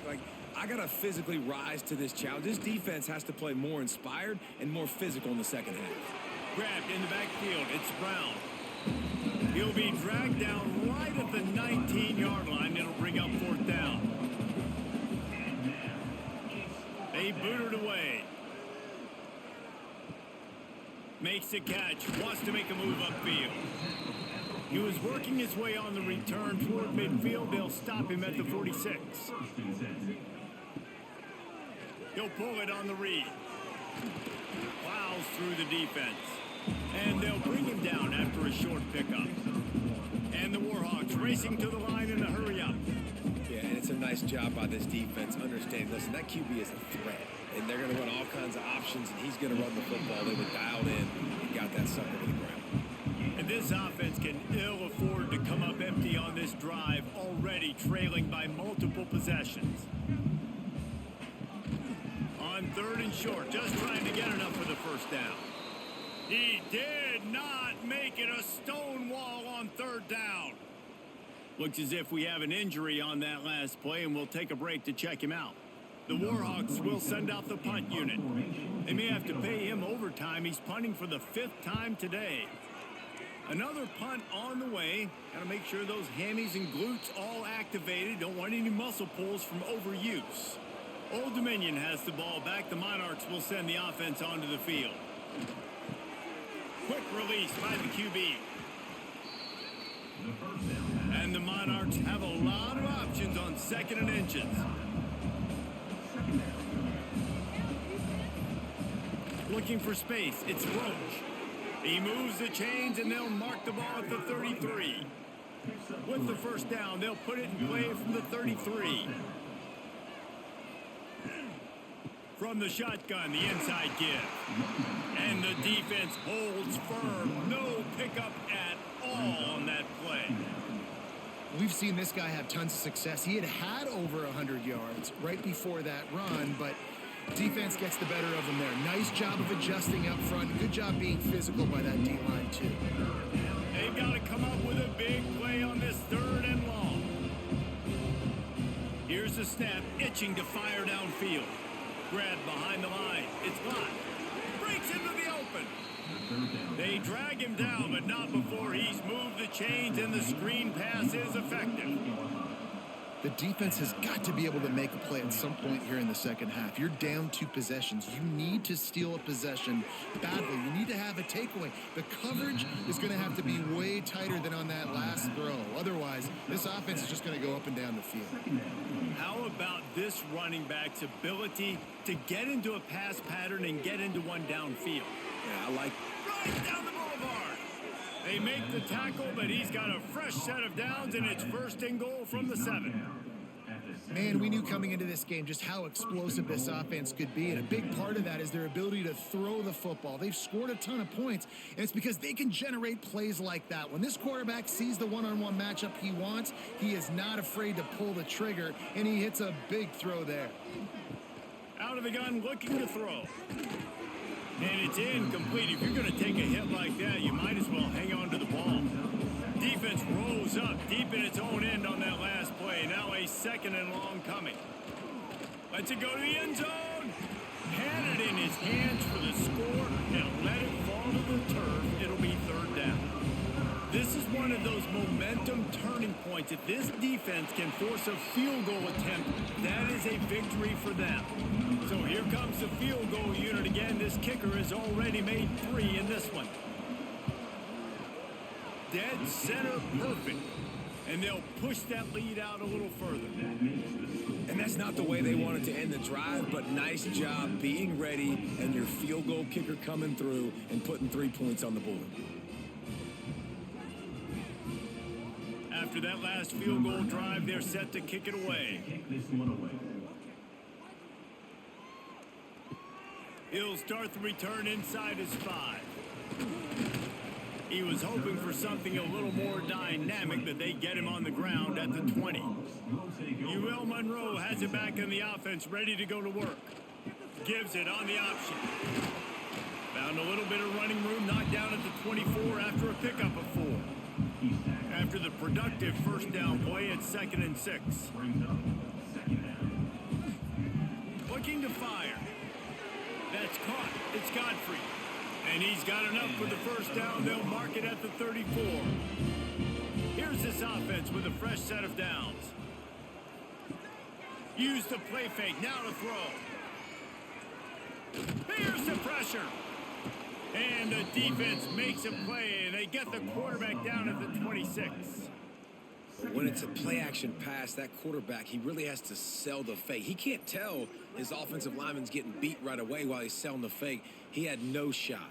like, I got to physically rise to this challenge. This defense has to play more inspired and more physical in the second half. Grabbed in the backfield. It's Brown. He'll be dragged down right at the 19-yard line. It'll bring up fourth down. They boot it away. Makes the catch. Wants to make a move upfield. He was working his way on the return toward midfield. They'll stop him at the 46. He'll pull it on the read. Plows through the defense. And they'll bring him down after a short pickup. And the Warhawks racing to the line in a hurry up. Yeah, and it's a nice job by this defense understanding, listen, that QB is a threat. And they're going to run all kinds of options, and he's going to run the football. They were dialed in and got that sucker to the ground. And this offense can ill afford to come up empty on this drive, already trailing by multiple possessions. On 3rd and short, just trying to get enough for the first down. He did not make it a stone wall on 3rd down. Looks as if we have an injury on that last play, and we'll take a break to check him out. The Warhawks will send out the punt unit. They may have to pay him overtime. He's punting for the 5th time today. Another punt on the way. Got to make sure those hammies and glutes all activated. Don't want any muscle pulls from overuse. Old Dominion has the ball back. The Monarchs will send the offense onto the field. Quick release by the QB. And the Monarchs have a lot of options on 2nd and inches. Looking for space. It's Roach. He moves the chains, and they'll mark the ball at the 33. With the first down, they'll put it in play from the 33. From the shotgun, the inside give. And the defense holds firm. No pickup at all on that play. We've seen this guy have tons of success. He had over 100 yards right before that run, but defense gets the better of him there. Nice job of adjusting up front. Good job being physical by that D-line, too. They've got to come up with a big play on this 3rd and long. Here's the snap, itching to fire downfield. Grab behind the line. It's blocked. Breaks into the open. They drag him down, but not before he's moved the chains, and the screen pass is effective. The defense has got to be able to make a play at some point here in the second half. You're down 2 possessions. You need to steal a possession badly. You need to have a takeaway. The coverage is going to have to be way tighter than on that last throw. Otherwise, this offense is just going to go up and down the field. How about this running back's ability to get into a pass pattern and get into one downfield? Yeah, I like Right down the boulevard. They make the tackle, but he's got a fresh set of downs, and it's 1st and goal from the 7. Man, we knew coming into this game just how explosive this offense could be, and a big part of that is their ability to throw the football. They've scored a ton of points, and it's because they can generate plays like that. When this quarterback sees the one-on-one matchup he wants, he is not afraid to pull the trigger, and he hits a big throw there. Out of the gun, looking to throw. And it's incomplete. If you're going to take a hit like that, you might as well hang on to the ball. Defense rolls up deep in its own end on that last play. Now a 2nd and long coming. Lets it go to the end zone. Had it in his hands for the score and let it fall to the turf. It'll be 3rd down. This is one of those momentum turning points. If this defense can force a field goal attempt, that is a victory for them. So here comes the field goal unit again. This kicker has already made 3 in this one. Dead center perfect. And they'll push that lead out a little further. And that's not the way they wanted to end the drive, but nice job being ready and your field goal kicker coming through and putting 3 points on the board. After that last field goal drive, they're set to kick it away. He'll start the return inside his 5. He was hoping for something a little more dynamic, but they get him on the ground at the 20. UL-Monroe has it back in the offense, ready to go to work. Gives it on the option. Found a little bit of running room, knocked down at the 24 after a pickup of 4. After the productive first down play, it's 2nd and 6. Looking to fire. That's caught. It's Godfrey. And he's got enough for the first down. They'll mark it at the 34. Here's this offense with a fresh set of downs. Use the play fake. Now to throw. Here's the pressure. And the defense makes a play, and they get the quarterback down at the 26. When it's a play-action pass, that quarterback, he really has to sell the fake. He can't tell his offensive lineman's getting beat right away while he's selling the fake. He had no shot.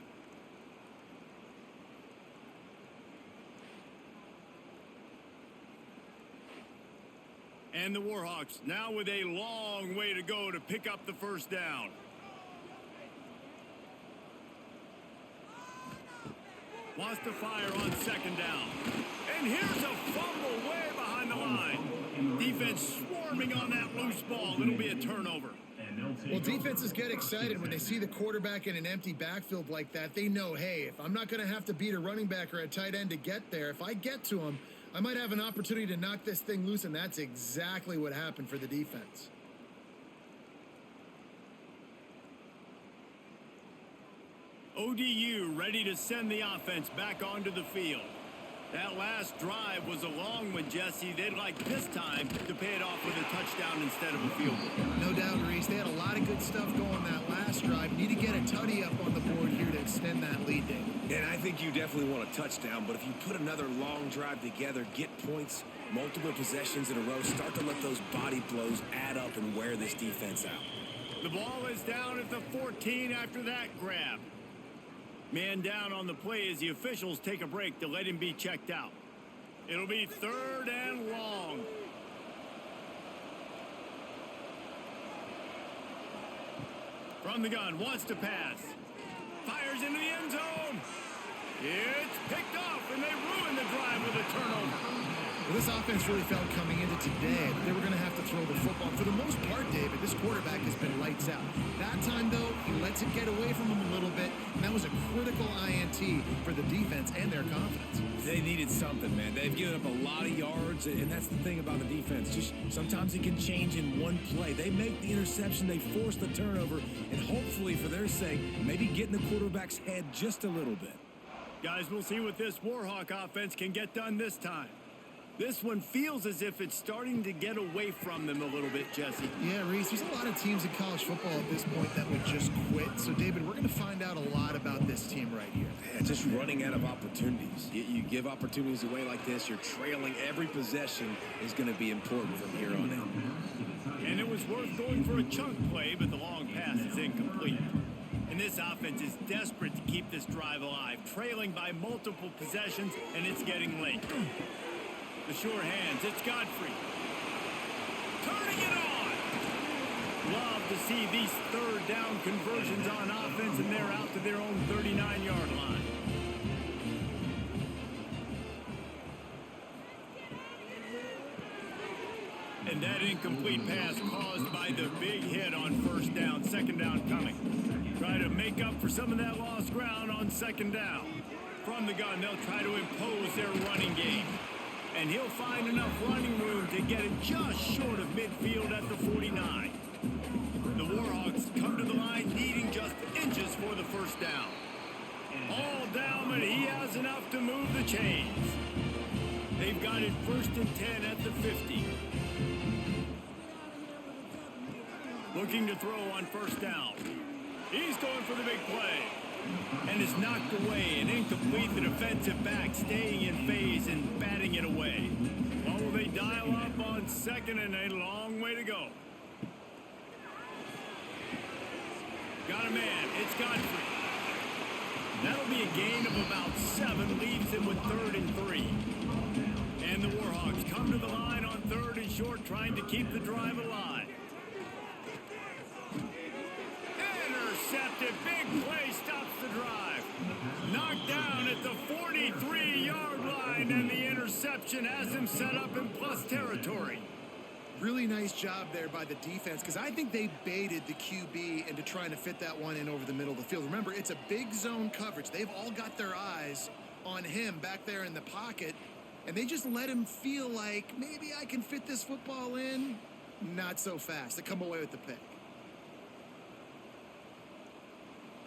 And the Warhawks now with a long way to go to pick up the first down. Wants to fire on 2nd down. And here's a fumble way behind the line. Defense swarming on that loose ball. It'll be a turnover. And they'll take Well, defenses get excited when they see the quarterback in an empty backfield like that. They know, hey, if I'm not going to have to beat a running back or a tight end to get there, if I get to him, I might have an opportunity to knock this thing loose, and that's exactly what happened for the defense. ODU ready to send the offense back onto the field. That last drive was a long one, Jesse. They'd like this time to pay it off with a touchdown instead of a field goal. No doubt, Reese. They had a lot of good stuff going that last drive. Need to get a tutty up on the board here to extend that lead, David. And I think you definitely want a touchdown, but if you put another long drive together, get points, multiple possessions in a row, start to let those body blows add up and wear this defense out. The ball is down at the 14 after that grab. Man down on the play as the officials take a break to let him be checked out. It'll be 3rd and long. From the gun, wants to pass. Fires into the end zone. It's picked off, and they ruin the drive with a turnover. Well, this offense really felt coming into today that they were going to have to throw the football. For the most part, David, this quarterback has been lights out. That time, though, he lets it get away from him a little bit, and that was a critical INT for the defense and their confidence. They needed something, man. They've given up a lot of yards, and that's the thing about the defense. Just sometimes it can change in one play. They make the interception, they force the turnover, and hopefully, for their sake, maybe get in the quarterback's head just a little bit. Guys, we'll see what this Warhawk offense can get done this time. This one feels as if it's starting to get away from them a little bit, Jesse. Yeah, Reese, there's a lot of teams in college football at this point that would just quit. So, David, we're going to find out a lot about this team right here. Yeah, just running out of opportunities. You give opportunities away like this, you're trailing. Every possession is going to be important from here on out. And it was worth going for a chunk play, but the long pass is incomplete. And this offense is desperate to keep this drive alive, trailing by multiple possessions, and it's getting late. The sure hands, it's Godfrey. Turning it on! Love to see these 3rd down conversions on offense, and they're out to their own 39-yard line. And that incomplete pass caused by the big hit on 1st down, 2nd down coming. Try to make up for some of that lost ground on 2nd down. From the gun, they'll try to impose their running game. And he'll find enough running room to get it just short of midfield at the 49. The Warhawks come to the line needing just inches for the 1st down. All down, but he has enough to move the chains. They've got it 1st and 10 at the 50. Looking to throw on 1st down. He's going for the big play. And it's knocked away and incomplete. The defensive back staying in phase and batting it away. Well, will they dial up on 2nd and a long way to go? Got a man. It's Godfrey. That'll be a gain of about 7. Leaves him with 3rd and 3. And the Warhawks come to the line on 3rd and short, trying to keep the drive alive. Intercepted. Big play stops the drive. Knocked down at the 43-yard line, and the interception has him set up in plus territory. Really nice job there by the defense, because I think they baited the QB into trying to fit that one in over the middle of the field. Remember, it's a big zone coverage. They've all got their eyes on him back there in the pocket, and they just let him feel like, maybe I can fit this football in. Not so fast. They come away with the pick.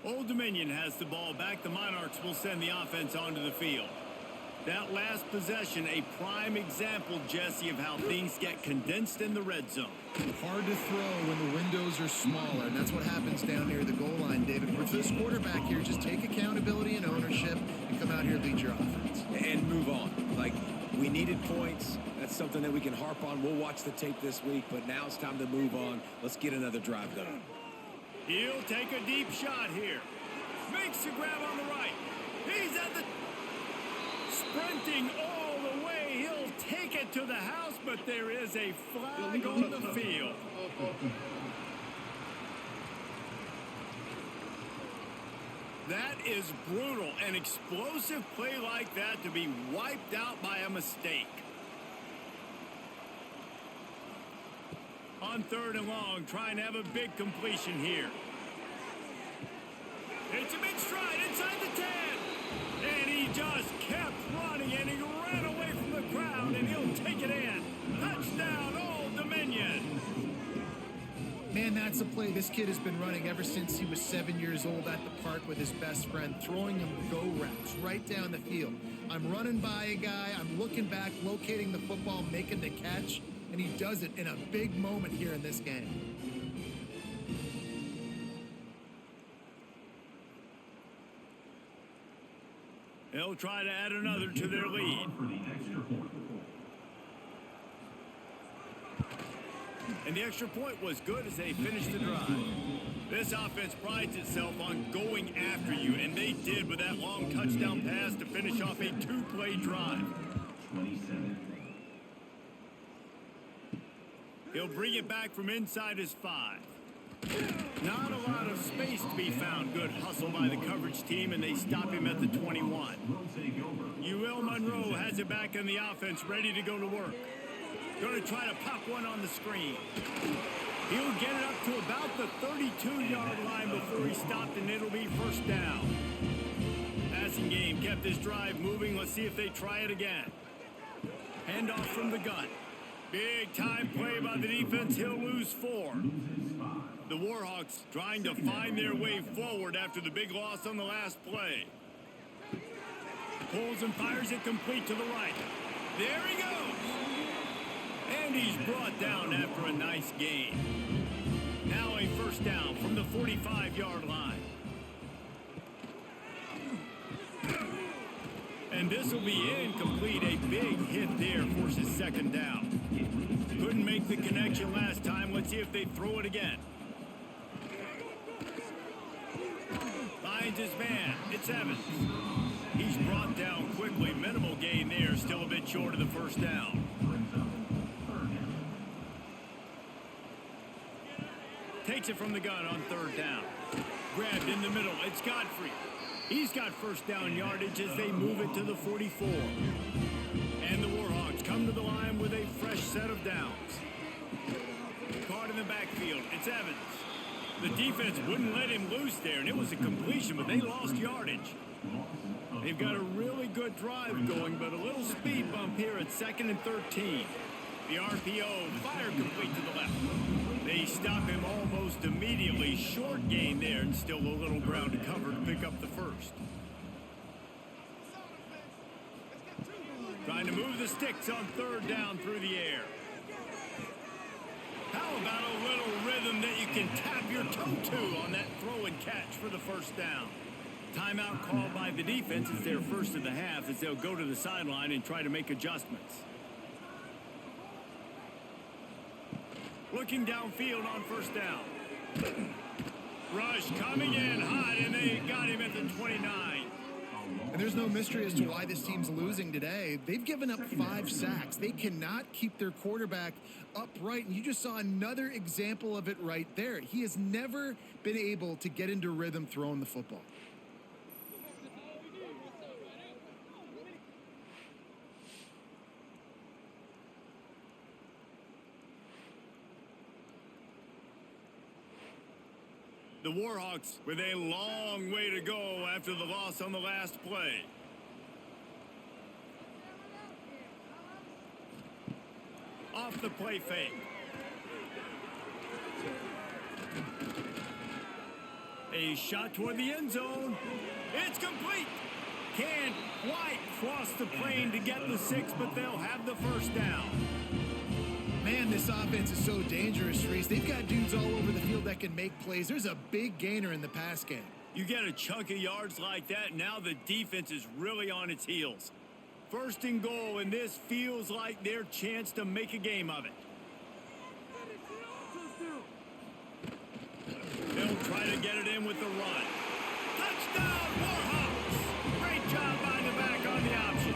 Old Dominion has the ball back. The Monarchs will send the offense onto the field. That last possession, a prime example, Jesse, of how things get condensed in the red zone. Hard to throw when the windows are smaller, and that's what happens down near the goal line, David. For this quarterback here, just take accountability and ownership and come out here and lead your offense. And move on. Like, we needed points. That's something that we can harp on. We'll watch the tape this week, but now it's time to move on. Let's get another drive done. He'll take a deep shot here. Makes the grab on the right. He's at the... sprinting all the way. He'll take it to the house, but there is a flag on the field. That is brutal. An explosive play like that to be wiped out by a mistake. On on 3rd and long, trying to have a big completion here. It's a big stride inside the 10. And he just kept running, and he ran away from the crowd, and he'll take it in. Touchdown, Old Dominion. Man, that's a play this kid has been running ever since he was 7 years old at the park with his best friend, throwing him go routes right down the field. I'm running by a guy, I'm looking back, locating the football, making the catch, and he does it in a big moment here in this game. They'll try to add another to their lead. And the extra point was good as they finished the drive. This offense prides itself on going after you, and they did with that long touchdown pass to finish off a 2-play drive. He'll bring it back from inside his 5. Not a lot of space to be found. Good hustle by the coverage team, and they stop him at the 21. UL-Monroe has it back in the offense, ready to go to work. Going to try to pop one on the screen. He'll get it up to about the 32-yard line before he stopped, and it'll be 1st down. Passing game kept this drive moving. Let's see if they try it again. Handoff from the gun. Big time play by the defense. He'll lose 4. The Warhawks trying to find their way forward after the big loss on the last play. Pulls and fires it complete to the right. There he goes. And he's brought down after a nice gain. Now a 1st down from the 45-yard line. And this will be incomplete. A big hit there forces 2nd down. Couldn't make the connection last time. Let's see if they throw it again. Finds his man. It's Evans. He's brought down quickly. Minimal gain there. Still a bit short of the 1st down. Takes it from the gun on 3rd down. Grabbed in the middle. It's Godfrey. He's got 1st down yardage as they move it to the 44. And the Warhawks come to the line with a fresh set of downs. Caught in the backfield. It's Evans. The defense wouldn't let him loose there, and it was a completion, but they lost yardage. They've got a really good drive going, but a little speed bump here at 2nd and 13. The RPO, fire complete to the left. They stop him almost immediately. Short gain there, and still a little ground to cover to pick up the 1st. Trying to move the sticks on 3rd down through the air. How about a little rhythm that you can tap your toe to on that throw and catch for the 1st down? Timeout called by the defense. It's their 1st of the half as they'll go to the sideline and try to make adjustments. Looking downfield on 1st down. Rush coming in hot, and they got him at the 29. And there's no mystery as to why this team's losing today. They've given up 5 sacks. They cannot keep their quarterback upright, and you just saw another example of it right there. He has never been able to get into rhythm throwing the football. The Warhawks with a long way to go after the loss on the last play. Off the play fake. A shot toward the end zone. It's complete. Can't quite cross the plane to get the 6, but they'll have the 1st down. Man, this offense is so dangerous, Reese. They've got dudes all over the field that can make plays. There's a big gainer in the pass game. You get a chunk of yards like that, now the defense is really on its heels. 1st and goal, and this feels like their chance to make a game of it. They'll try to get it in with the run. Touchdown, Warhawks! Great job by the back on the option.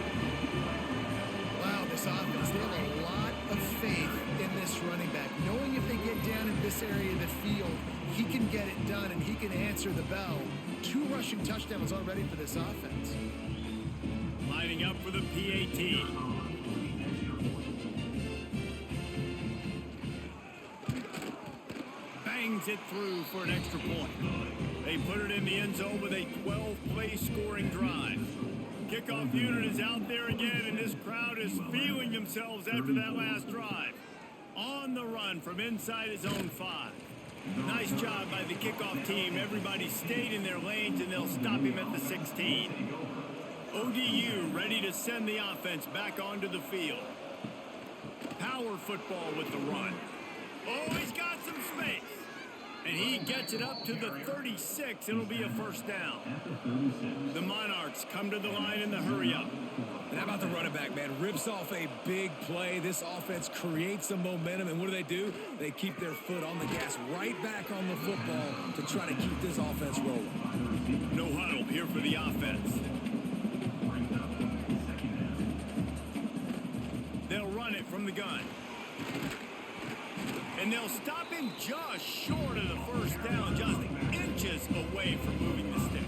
Wow, this offense, they have a lot of faith in this running back. Knowing if they get down in this area of the field, he can get it done and he can answer the bell. 2 rushing touchdowns already for this offense. Lining up for the PAT. brings it through for an extra point. They put it in the end zone with a 12-play scoring drive. Kickoff unit is out there again, and this crowd is feeling themselves after that last drive. On the run from inside his own 5. Nice job by the kickoff team. Everybody stayed in their lanes, and they'll stop him at the 16. ODU ready to send the offense back onto the field. Power football with the run. Oh, he's got some space. And he gets it up to the 36. It'll be a first down. The Monarchs come to the line in the hurry-up. And how about the running back, man? Rips off a big play. This offense creates some momentum, and what do? They keep their foot on the gas, right back on the football to try to keep this offense rolling. No huddle here for the offense. They'll run it from the gun. And they'll stop him just short of the first down, just inches away from moving the sticks.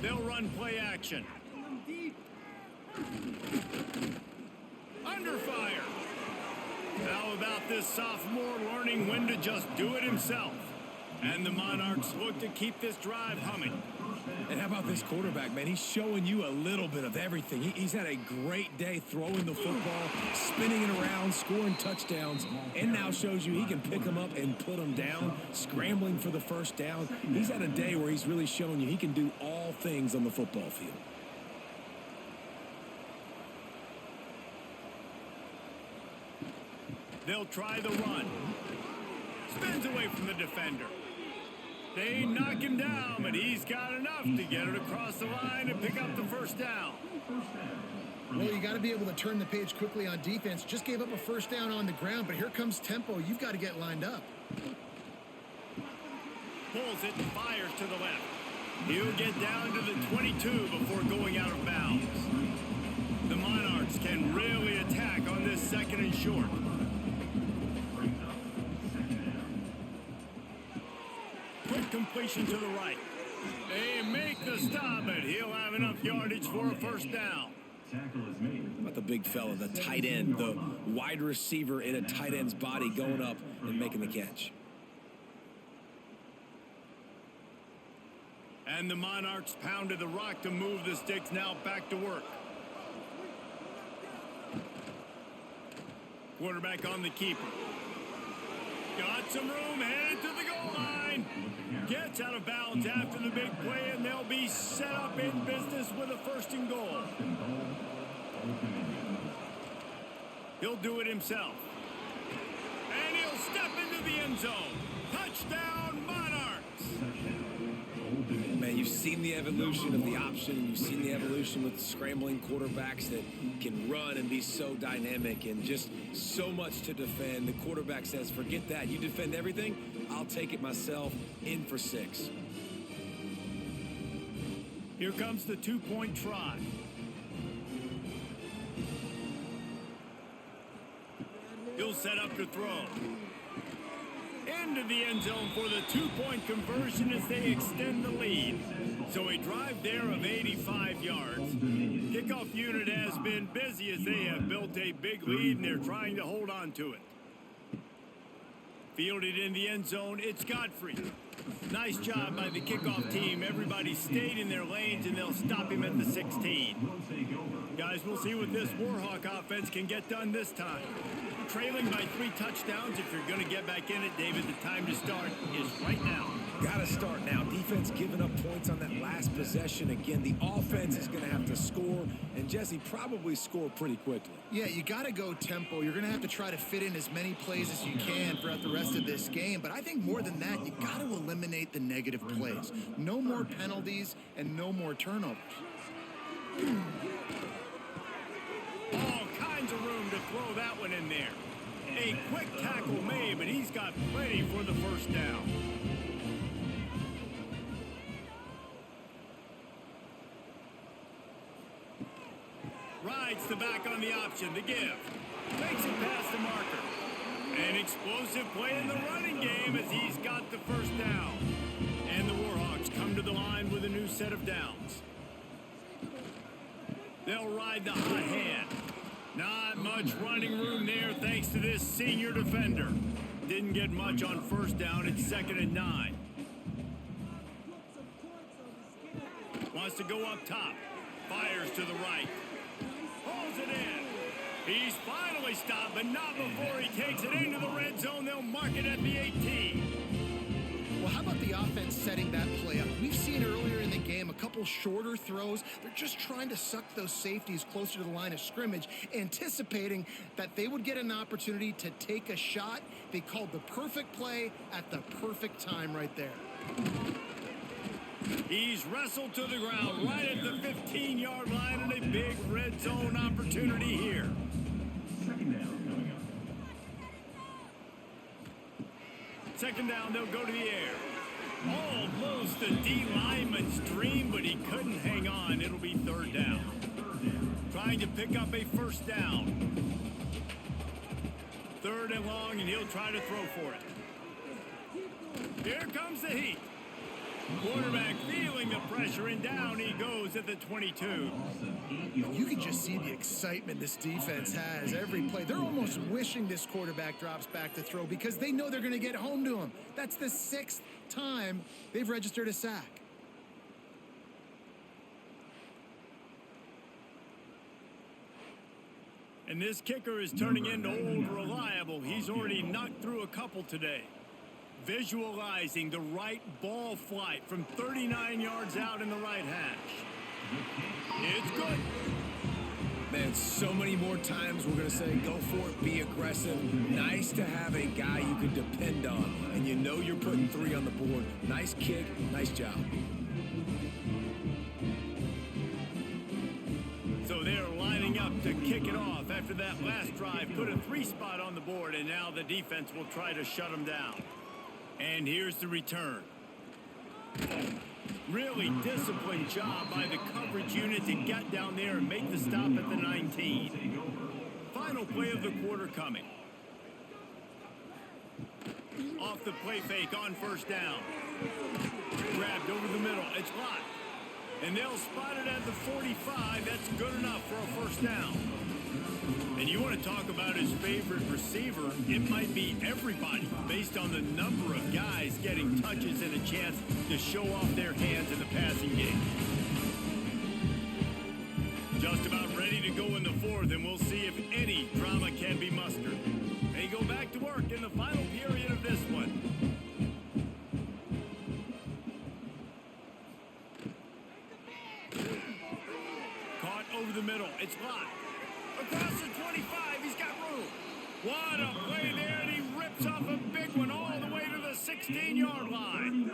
They'll run play action. Under fire. How about this sophomore learning when to just do it himself? And the Monarchs look to keep this drive humming. And how about this quarterback, man? He's showing you a little bit of everything. He's had a great day throwing the football, spinning it around, scoring touchdowns, and now shows you he can pick them up and put them down, scrambling for the first down. He's had a day where he's really shown you he can do all things on the football field. They'll try the run. Spins away from the defender. They knock him down, but he's got enough to get it across the line and pick up the first down. Well, you got to be able to turn the page quickly on defense. Just gave up a first down on the ground, but here comes tempo. You've got to get lined up. Pulls it and fires to the left. He'll get down to the 22 before going out of bounds. The Monarchs can really attack on this second and short. Quick completion to the right. They make the stop, but he'll have enough yardage for a first down. How about the big fella, the tight end, the wide receiver in a tight end's body going up and making the catch. And the Monarchs pounded the rock to move the sticks, now back to work. Quarterback on the keeper. Got some room, headed to the goal line. Gets out of bounds after the big play, and they'll be set up in business with a first and goal. He'll do it himself. And he'll step into the end zone. Touchdown, Monarchs! Man, you've seen the evolution of the option, and you've seen the evolution with scrambling quarterbacks that can run and be so dynamic and just so much to defend. The quarterback says, forget that. You defend everything, I'll take it myself. In for 6. Here comes the two-point try. He'll set up to throw. Into the end zone for the two-point conversion as they extend the lead. So a drive there of 85 yards. Kickoff unit has been busy as they have built a big lead and they're trying to hold on to it. Fielded in the end zone, it's Godfrey. Nice job by the kickoff team. Everybody stayed in their lanes and they'll stop him at the 16. Guys, we'll see what this Warhawk offense can get done this time. Trailing by 3 touchdowns. If you're going to get back in it, David, the time to start is right now. Got to start now. Defense giving up points on that last possession. Again, the offense is going to have to score, and Jesse probably score pretty quickly. Yeah, you got to go tempo. You're going to have to try to fit in as many plays as you can throughout the rest of this game. But I think more than that, you got to eliminate the negative plays. No more penalties and no more turnovers. All kinds of room to throw that one in there. A quick tackle made, but he's got plenty for the first down. Rides the back on the option to give. Makes it past the marker. An explosive play in the running game as he's got the first down. And the Warhawks come to the line with a new set of downs. They'll ride the hot hand. Not much running room there thanks to this senior defender. Didn't get much on first down. It's 2nd and 9. Wants to go up top. Fires to the right. Pulls it in. He's finally stopped, but not before he takes it into the red zone. They'll mark it at the 18. Well, how about the offense setting that play up? We've seen earlier in the game a couple shorter throws. They're just trying to suck those safeties closer to the line of scrimmage, anticipating that they would get an opportunity to take a shot. They called the perfect play at the perfect time right there. He's wrestled to the ground right at the 15-yard line, and a big red zone opportunity here. 2nd down coming up. 2nd down, they'll go to the air. Almost a D lineman's dream, but he couldn't hang on. It'll be 3rd down. Trying to pick up a 1st down. 3rd and long, and he'll try to throw for it. Here comes the heat. Quarterback feeling the pressure, and down he goes at the 22. You can just see the excitement this defense has every play. They're almost wishing this quarterback drops back to throw because they know they're going to get home to him. That's the 6th time they've registered a sack. And this kicker is turning into old reliable. He's already knocked through a couple today. Visualizing the right ball flight from 39 yards out in the right hash. It's good. Man, so many more times we're going to say, go for it, be aggressive. Nice to have a guy you can depend on, and you know you're putting 3 on the board. Nice kick, nice job. So they're lining up to kick it off after that last drive. Put a 3 spot on the board, and now the defense will try to shut them down. And here's the return. Really disciplined job by the coverage unit to get down there and make the stop at the 19. Final play of the quarter coming. Off the play fake on 1st down. Grabbed over the middle. It's blocked. And they'll spot it at the 45. That's good enough for a 1st down. And you want to talk about his favorite receiver, it might be everybody based on the number of guys getting touches and a chance to show off their hands in the passing game. Just about ready to go in the 4th, and we'll see if any drama can be mustered. They go back to work in the final period of this one. Caught over the middle. It's locked. Across the 25, he's got room. What a play there, and he rips off a big one all the way to the 16-yard line.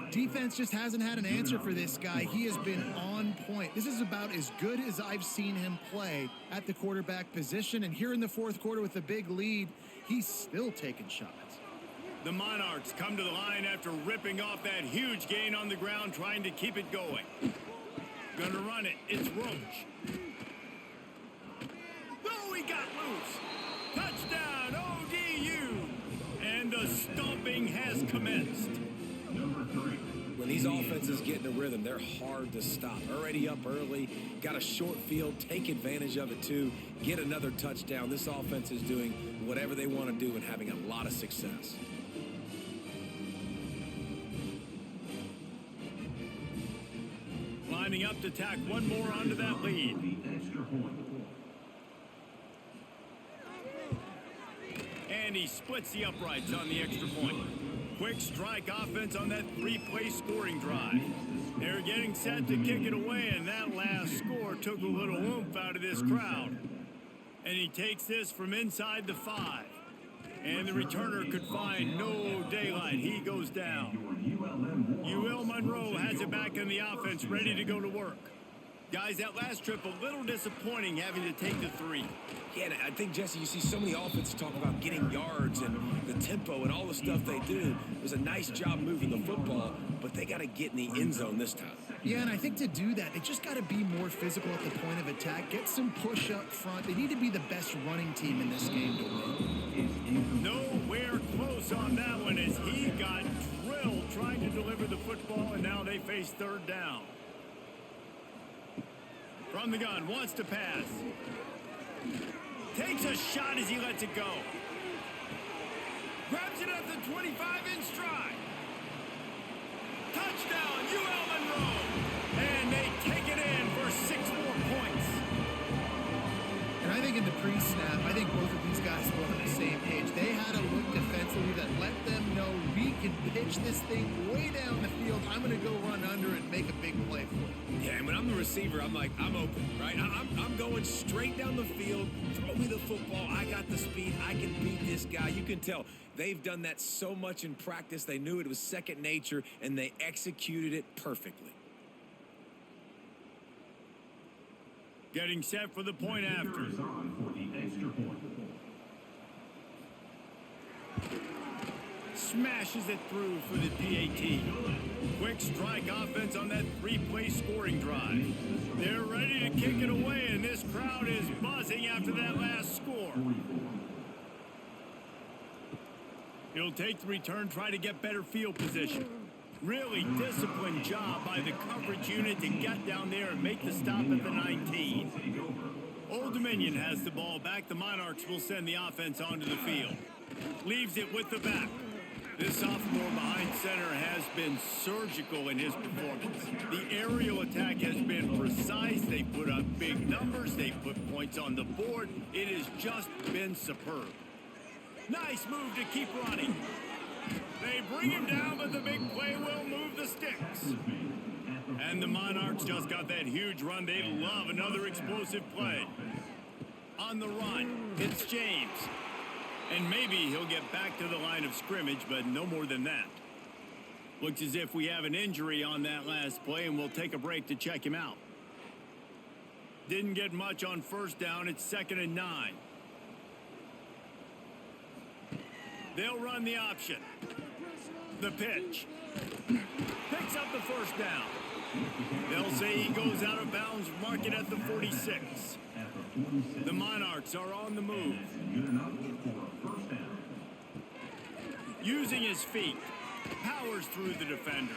Defense just hasn't had an answer for this guy. He has been on point. This is about as good as I've seen him play at the quarterback position, and here in the 4th quarter with a big lead, he's still taking shots. The Monarchs come to the line after ripping off that huge gain on the ground, trying to keep it going. Gonna run it. It's Roach. Oh, he got loose. Touchdown, ODU. And the stomping has commenced. When these offenses get in a rhythm, they're hard to stop. Already up early, got a short field, take advantage of it too, get another touchdown. This offense is doing whatever they want to do and having a lot of success. Lining up to tack one more onto that lead. And he splits the uprights on the extra point. Quick strike offense on that 3-play scoring drive. They're getting set to kick it away, and that last score took a little oomph out of this crowd. And he takes this from inside the 5. And the returner could find no daylight. He goes down. UL-Monroe has it back in the offense, ready to go to work. Guys, that last trip, a little disappointing having to take the 3. Yeah, and I think, Jesse, you see so many offenses talk about getting yards and the tempo and all the stuff they do. It was a nice job moving the football, but they got to get in the end zone this time. Yeah, and I think to do that, they just got to be more physical at the point of attack, get some push up front. They need to be the best running team in this game to win. Nowhere close on that one as he got drilled trying to deliver the football, and now they face 3rd down. From the gun, wants to pass. Takes a shot as he lets it go. Grabs it at the 25 in stride. Touchdown, UL-Monroe. And they take it in for 6 more points. And I think in the pre-snap, I think both of these guys were on the same page. They had a look defensively that let them know we can pitch this thing way down the field. I'm going to go run under and make a big play for it. Yeah, and when I'm the receiver, I'm like, I'm open, right? I'm going straight down the field. Throw me the football. I got the speed. I can beat this guy. You can tell they've done that so much in practice. They knew it was second nature, and they executed it perfectly. Getting set for the point after. Is on for the extra point. Smashes it through for the PAT. Quick strike offense on that 3-play scoring drive. They're ready to kick it away, and this crowd is buzzing after that last score. He'll take the return, try to get better field position. Really disciplined job by the coverage unit to get down there and make the stop at the 19. Old Dominion has the ball back. The Monarchs will send the offense onto the field. Leaves it with the back. This sophomore behind center has been surgical in his performance. The aerial attack has been precise. They put up big numbers. They put points on the board. It has just been superb. Nice move to keep running. They bring him down, but the big play will move the sticks. And the Monarchs just got that huge run. They love another explosive play. On the run, it's James. And maybe he'll get back to the line of scrimmage, but no more than that. Looks as if we have an injury on that last play, and we'll take a break to check him out. Didn't get much on first down. It's 2nd and 9. They'll run the option. The pitch. Picks up the first down. They'll say he goes out of bounds, mark it at the 46. The Monarchs are on the move. Using his feet, powers through the defender.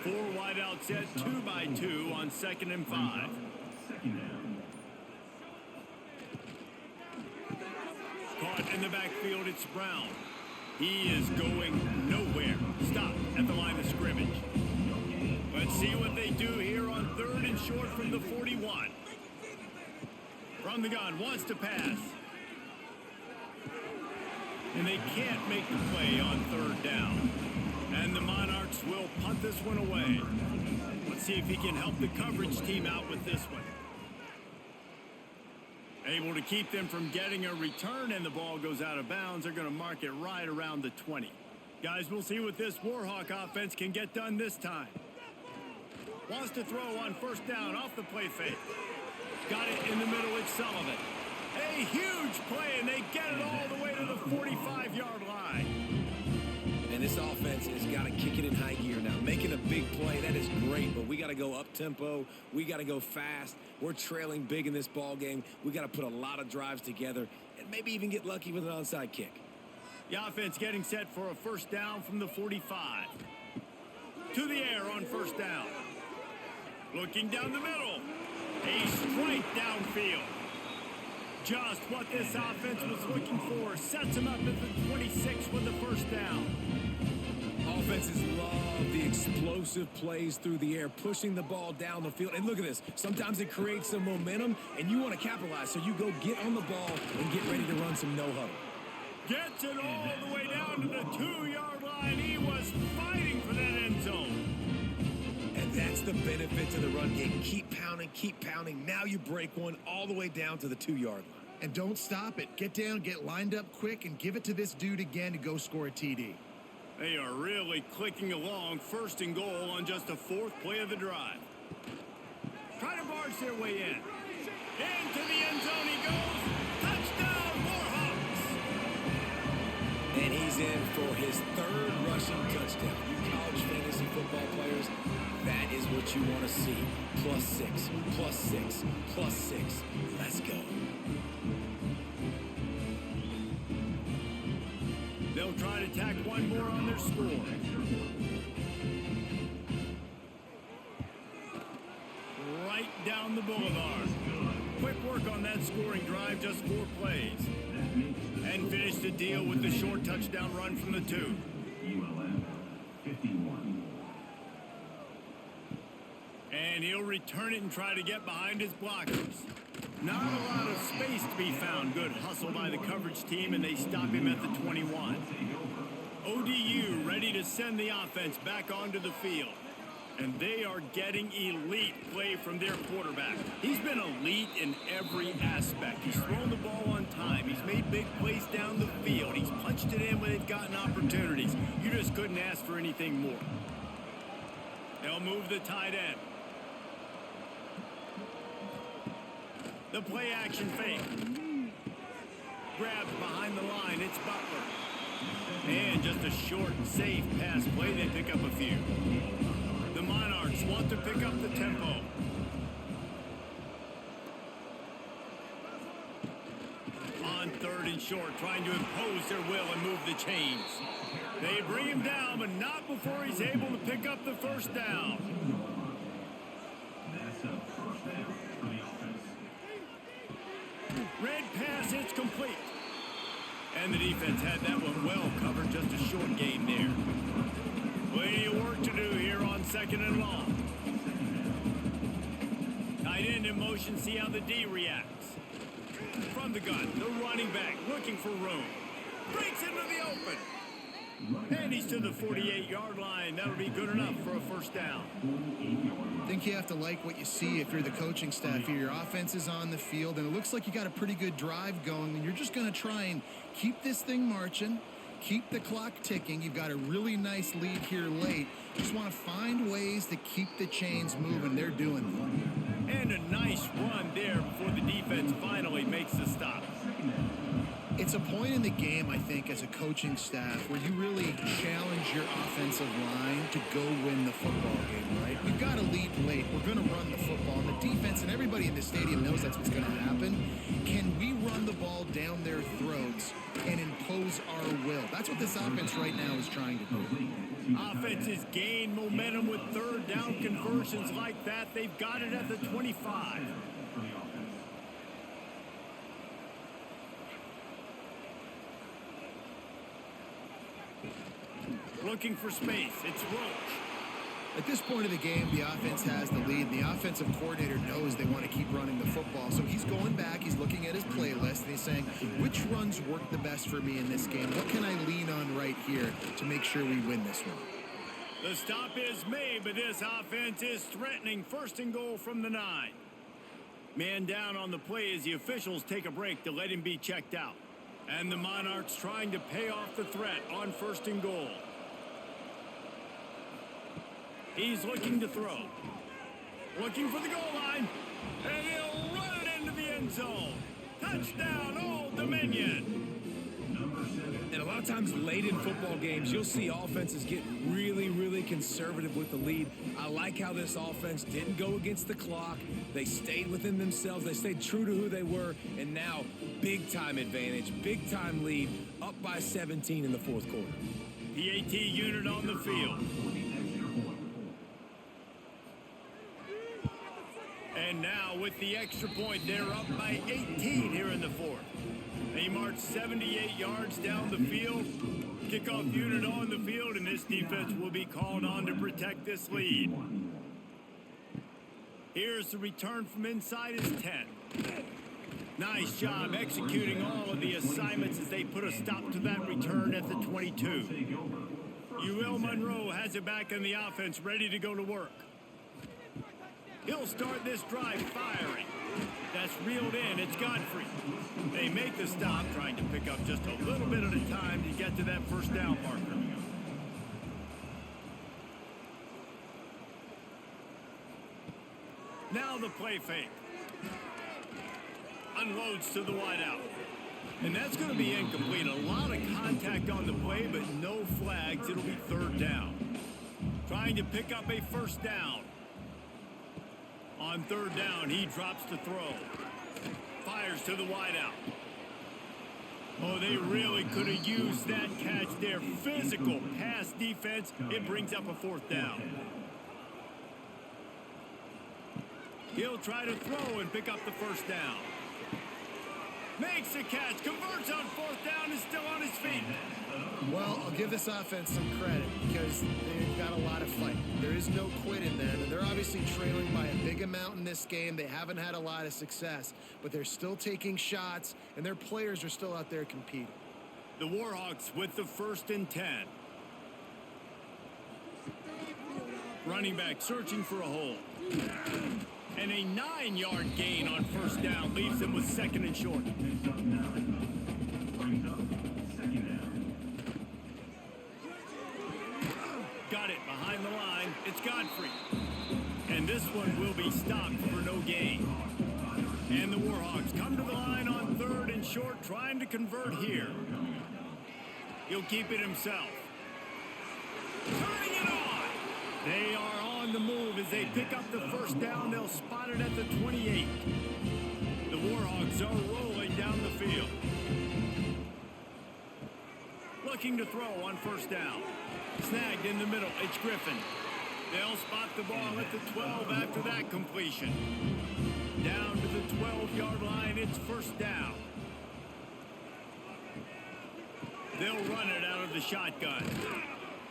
4 wide out set, 2 by 2 on 2nd and 5. Caught in the backfield, it's Brown. He is going nowhere. Stop at the line of scrimmage. Let's see what they do here on 3rd and short from the 41. From the gun, wants to pass. And they can't make the play on 3rd down. And the Monarchs will punt this one away. Let's see if he can help the coverage team out with this one. Able to keep them from getting a return, and the ball goes out of bounds. They're going to mark it right around the 20. Guys, we'll see what this Warhawk offense can get done this time. Wants to throw on 1st down off the play fake. Got it in the middle, it's Sullivan. A huge play, and they get it all the way to the 45-yard line. And this offense has got to kick it in high gear now. Making a big play, that is great, but we got to go up-tempo. We got to go fast. We're trailing big in this ball game. We got to put a lot of drives together and maybe even get lucky with an onside kick. The offense getting set for a 1st down from the 45. To the air on 1st down. Looking down the middle. A straight downfield. Just what this offense was looking for. Sets him up at the 26 with the 1st down. Offenses love the explosive plays through the air, pushing the ball down the field. And look at this. Sometimes it creates some momentum, and you want to capitalize. So you go get on the ball and get ready to run some no-huddle. Gets it all the way down to the 2-yard line. He was fighting for that end zone. And that's the benefit to the run game. Keep pounding, keep pounding. Now you break one all the way down to the 2-yard line. And don't stop it. Get down, get lined up quick, and give it to this dude again to go score a TD. They are really clicking along. 1st and goal on just the 4th play of the drive. Try to barge their way in. Into the end zone he goes. Touchdown, Warhawks! And he's in for his 3rd rushing touchdown. You college fantasy football players, that is what you want to see. +6, +6, +6. Let's go. They'll try to tack one more on their score. the boulevard. Quick work on that scoring drive, just 4 plays. And finished the deal with the short touchdown run from the 2. ULM 51. And he'll return it and try to get behind his blockers. Not a lot of space to be found. Good hustle by the coverage team, and they stop him at the 21. ODU ready to send the offense back onto the field. And they are getting elite play from their quarterback. He's been elite in every aspect. He's thrown the ball on time. He's made big plays down the field. He's punched it in when they've gotten opportunities. You just couldn't ask for anything more. They'll move the tight end. The play action fake. Grabbed behind the line. It's Butler. And just a short, safe pass play. They pick up a few. The Monarchs want to pick up the tempo. On 3rd and short, trying to impose their will and move the chains. They bring him down, but not before he's able to pick up the first down. That's a first down for the offense. Red pass, it's complete. And the defense had that one well covered, just a short game there. Plenty of work to do here on 2nd and long. Tight end in motion, see how the D reacts. From the gun, the running back looking for room. Breaks into the open. And he's to the 48-yard line. That'll be good enough for a first down. I think you have to like what you see if you're the coaching staff here. Your offense is on the field, and it looks like you got a pretty good drive going, and you're just going to try and keep this thing marching, keep the clock ticking. You've got a really nice lead here late. Just want to find ways to keep the chains moving. They're doing it. And a nice run there before the defense finally makes the stop. It's a point in the game, I think, as a coaching staff where you really challenge your offensive line to go win the football game, right? We've got a lead late. We're going to run the football. And the defense and everybody in the stadium knows that's what's going to happen. Can we run the ball down their throats and impose our will? That's what this offense right now is trying to do. Offenses gain momentum with 3rd down conversions like that. They've got it at the 25. Looking for space. It's Roach. At this point of the game, the offense has the lead. The offensive coordinator knows they want to keep running the football. So he's going back. He's looking at his playlist, and he's saying, which runs work the best for me in this game? What can I lean on right here to make sure we win this one? The stop is made, but this offense is threatening. 1st and goal from the 9. Man down on the play as the officials take a break to let him be checked out. And the Monarchs trying to pay off the threat on 1st and goal. He's looking to throw. Looking for the goal line. And he'll run it into the end zone. Touchdown, Old Dominion. And a lot of times late in football games, you'll see offenses get really, really conservative with the lead. I like how this offense didn't go against the clock. They stayed within themselves. They stayed true to who they were. And now, big-time advantage, big-time lead, up by 17 in the 4th quarter. PAT unit on the field. And now with the extra point, they're up by 18 here in the 4th. They march 78 yards down the field. Kickoff unit on the field, and this defense will be called on to protect this lead. Here's the return from inside his 10. Nice job executing all of the assignments as they put a stop to that return at the 22. UL-Monroe has it back on the offense, ready to go to work. He'll start this drive firing. That's reeled in. It's Godfrey. They make the stop, trying to pick up just a little bit at a time to get to that first down marker. Now the play fake. Unloads to the wideout. And that's going to be incomplete. A lot of contact on the play, but no flags. It'll be 3rd down. Trying to pick up a first down. On 3rd down, he drops to throw. Fires to the wideout. Oh, they really could have used that catch there. Physical pass defense. It brings up a 4th down. He'll try to throw and pick up the first down. Makes the catch, converts on fourth down, is still on his feet. Well, I'll give this offense some credit because they've got a lot of fight. There is no quit in them, and they're obviously trailing by a big amount in this game. They haven't had a lot of success, but they're still taking shots, and their players are still out there competing. The Warhawks with the 1st and 10. Running back searching for a hole. And a 9-yard gain on first down leaves him with 2nd and short. Picks up 9. Brings up 2nd down. Got it behind the line. It's Godfrey. And this one will be stopped for no gain. And the Warhawks come to the line on 3rd and short, trying to convert here. He'll keep it himself. Turning it on. They are on the move as they pick up the first down. They'll spot it at the 28. The Warhawks are rolling down the field. Looking to throw on first down. Snagged in the middle. It's Griffin. They'll spot the ball at the 12 after that completion. Down to the 12-yard line. It's first down. They'll run it out of the shotgun.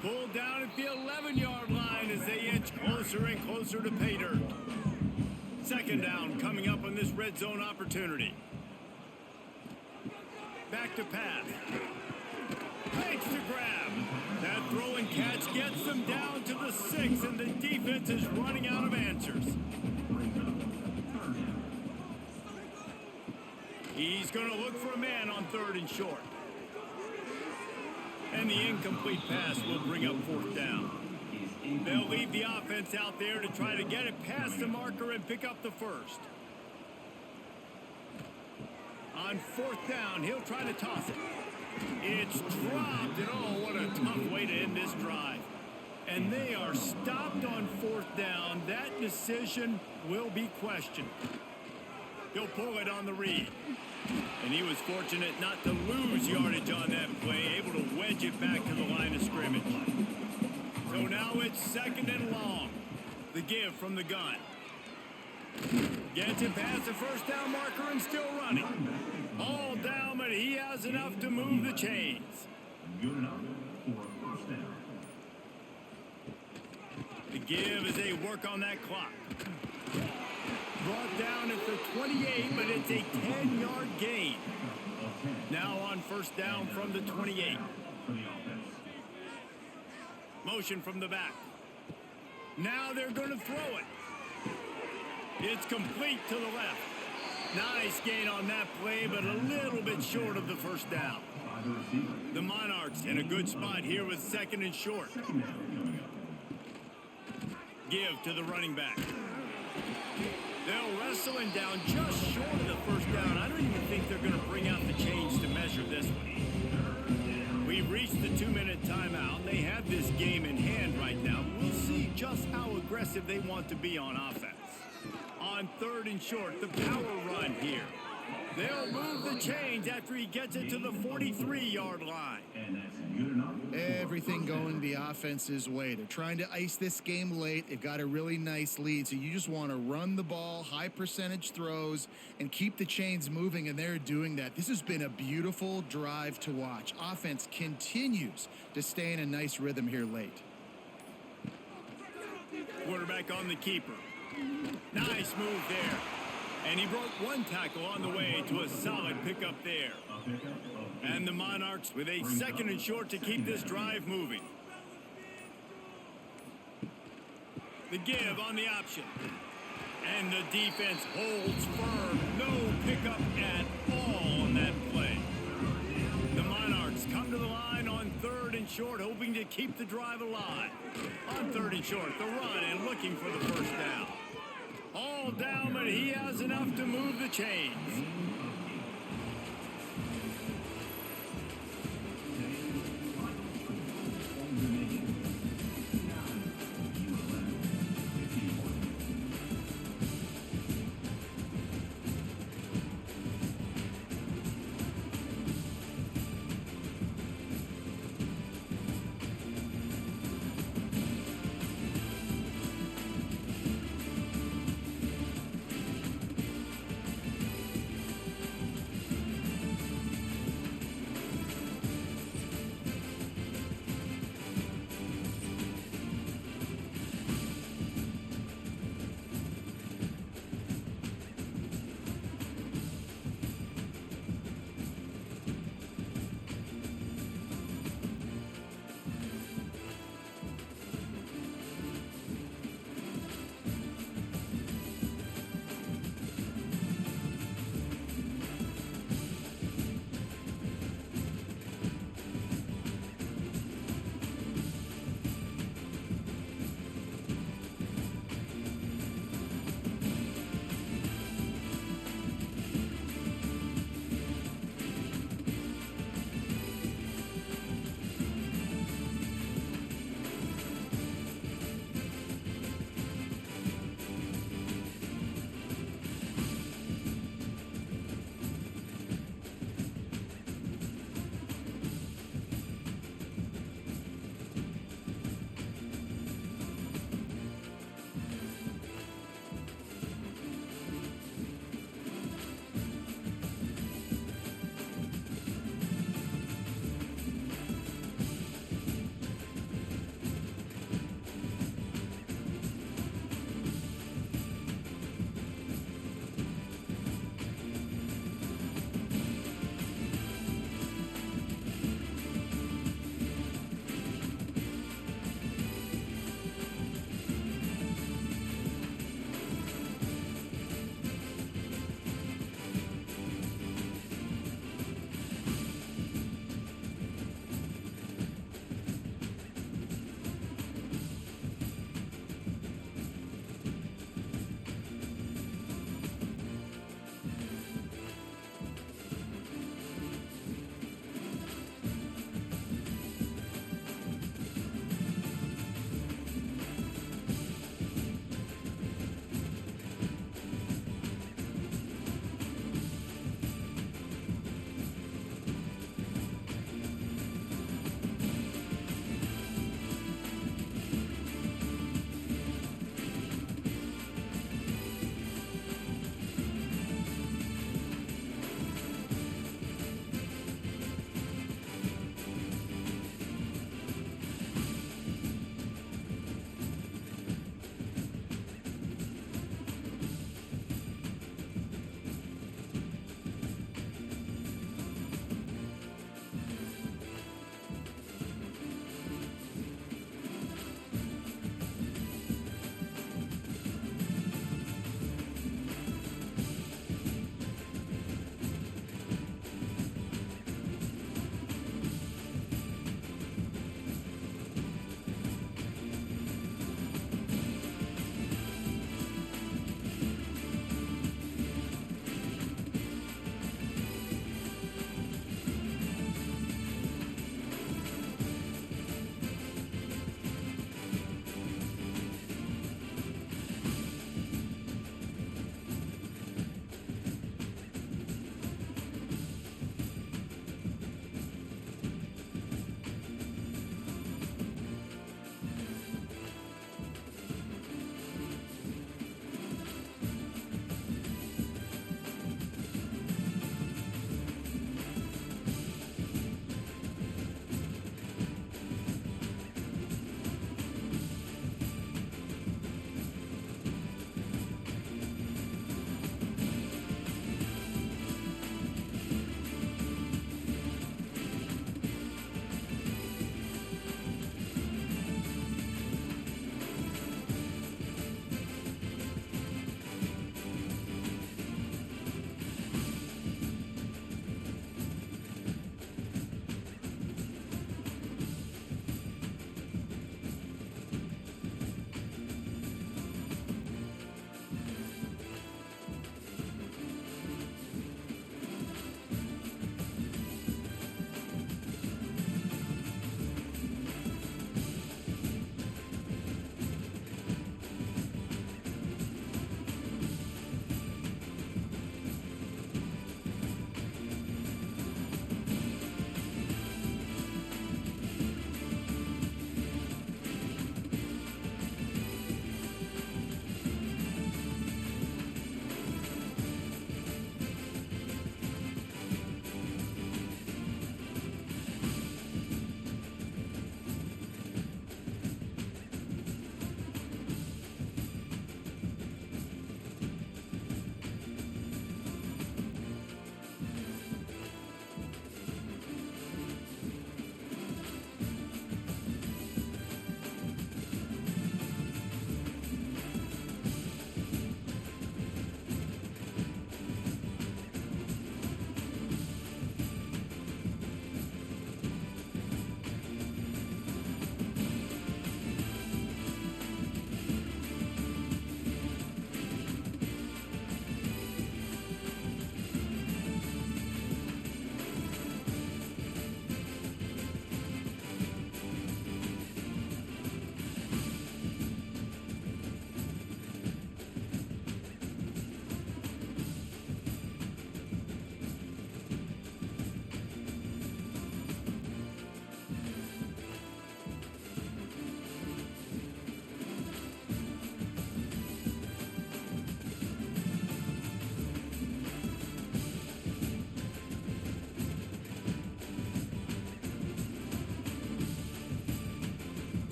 Pulled down at the 11-yard line as they inch closer and closer to pay dirt. 2nd down coming up on this red zone opportunity. Back to pass. Makes the grab. That throw and catch gets them down to the 6, and the defense is running out of answers. He's going to look for a man on 3rd and short. And the incomplete pass will bring up 4th down. They'll leave the offense out there to try to get it past the marker and pick up the first. On 4th down, he'll try to toss it. It's dropped, and oh, what a tough way to end this drive. And they are stopped on 4th down. That decision will be questioned. He'll pull it on the read. And he was fortunate not to lose yardage on that play, able to wedge it back to the line of scrimmage. So now it's 2nd and long. The give from the gun. Gets it past the first down marker and still running. All down, but he has enough to move the chains. Good enough for 1st down. The give as they work on that clock. Brought down at the 28, but it's a 10-yard gain. Now on first down from the 28. Motion from the back. Now they're going to throw it. It's complete to the left. Nice gain on that play, but a little bit short of the first down. The Monarchs in a good spot here with 2nd and short. Give to the running back. They'll wrestle him down just short of the first down. I don't even think they're going to bring out the chains to measure this one. We've reached the 2-minute timeout. They have this game in hand right now. We'll see just how aggressive they want to be on offense. On 3rd and short, the power run here. They'll move the chains after he gets it to the 43-yard line. And that's good enough. Everything going the offense's way. They're trying to ice this game late. They've got a really nice lead, so you just want to run the ball, high percentage throws, and keep the chains moving, and they're doing that. This has been a beautiful drive to watch. Offense continues to stay in a nice rhythm here late. Quarterback on the keeper. Nice move there. And he broke one tackle on the way to a solid pickup there. And the Monarchs with a 2nd and short to keep this drive moving. The give on the option. And the defense holds firm. No pickup at all on that play. The Monarchs come to the line on 3rd and short, hoping to keep the drive alive. On 3rd and short, the run and looking for the first down. All down, but he has enough to move the chains.